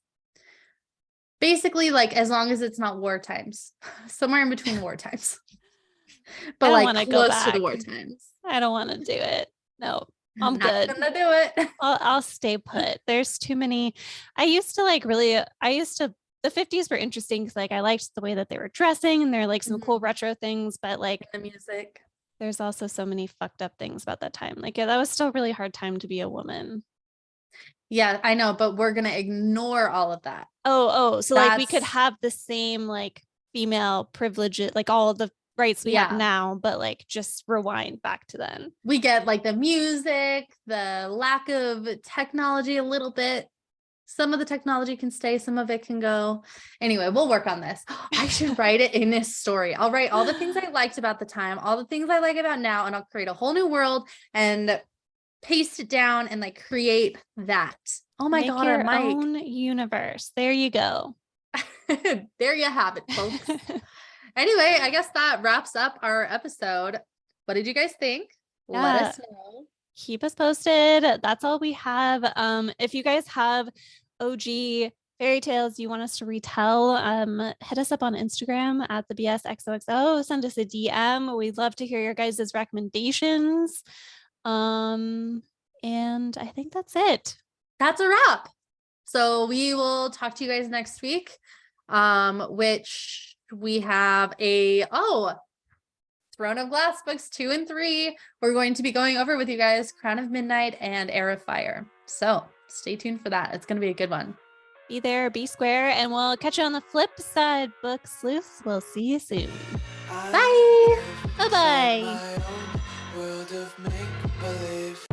Basically, like as long as it's not war times, somewhere in between war times. But like close to the war times. I don't want to do it. No. I'm not good. gonna do it. I'll stay put. There's too many. The 50s were interesting because like I liked the way that they were dressing and there are like some cool retro things, but like the music. There's also so many fucked up things about that time. Like, yeah, that was still a really hard time to be a woman. Yeah, I know, but we're gonna ignore all of that. So like we could have the same like female privilege, like all of the rights we have now, but like just rewind back to then. We get like the music, the lack of technology a little bit. Some of the technology can stay, some of it can go. Anyway, we'll work on this. I should write it in this story. I'll write all the things I liked about the time, all the things I like about now, and I'll create a whole new world. And paste it down and like create that. Oh my Make God, I your might. own universe. There you go. There you have it, folks. Anyway, I guess that wraps up our episode. What did you guys think? Let Yeah. us know. Keep us posted. That's all we have. If you guys have OG fairy tales you want us to retell, hit us up on Instagram at the BSXOXO. Send us a DM. We'd love to hear your guys' recommendations. And I think that's it. That's a wrap. So we will talk to you guys next week. Which we have Throne of Glass books 2 and 3. We're going to be going over with you guys Crown of Midnight and Heir of Fire. So stay tuned for that. It's going to be a good one. Be there, be square, and we'll catch you on the flip side, book sleuths. We'll see you soon. Bye. Bye-bye. World of make-believe.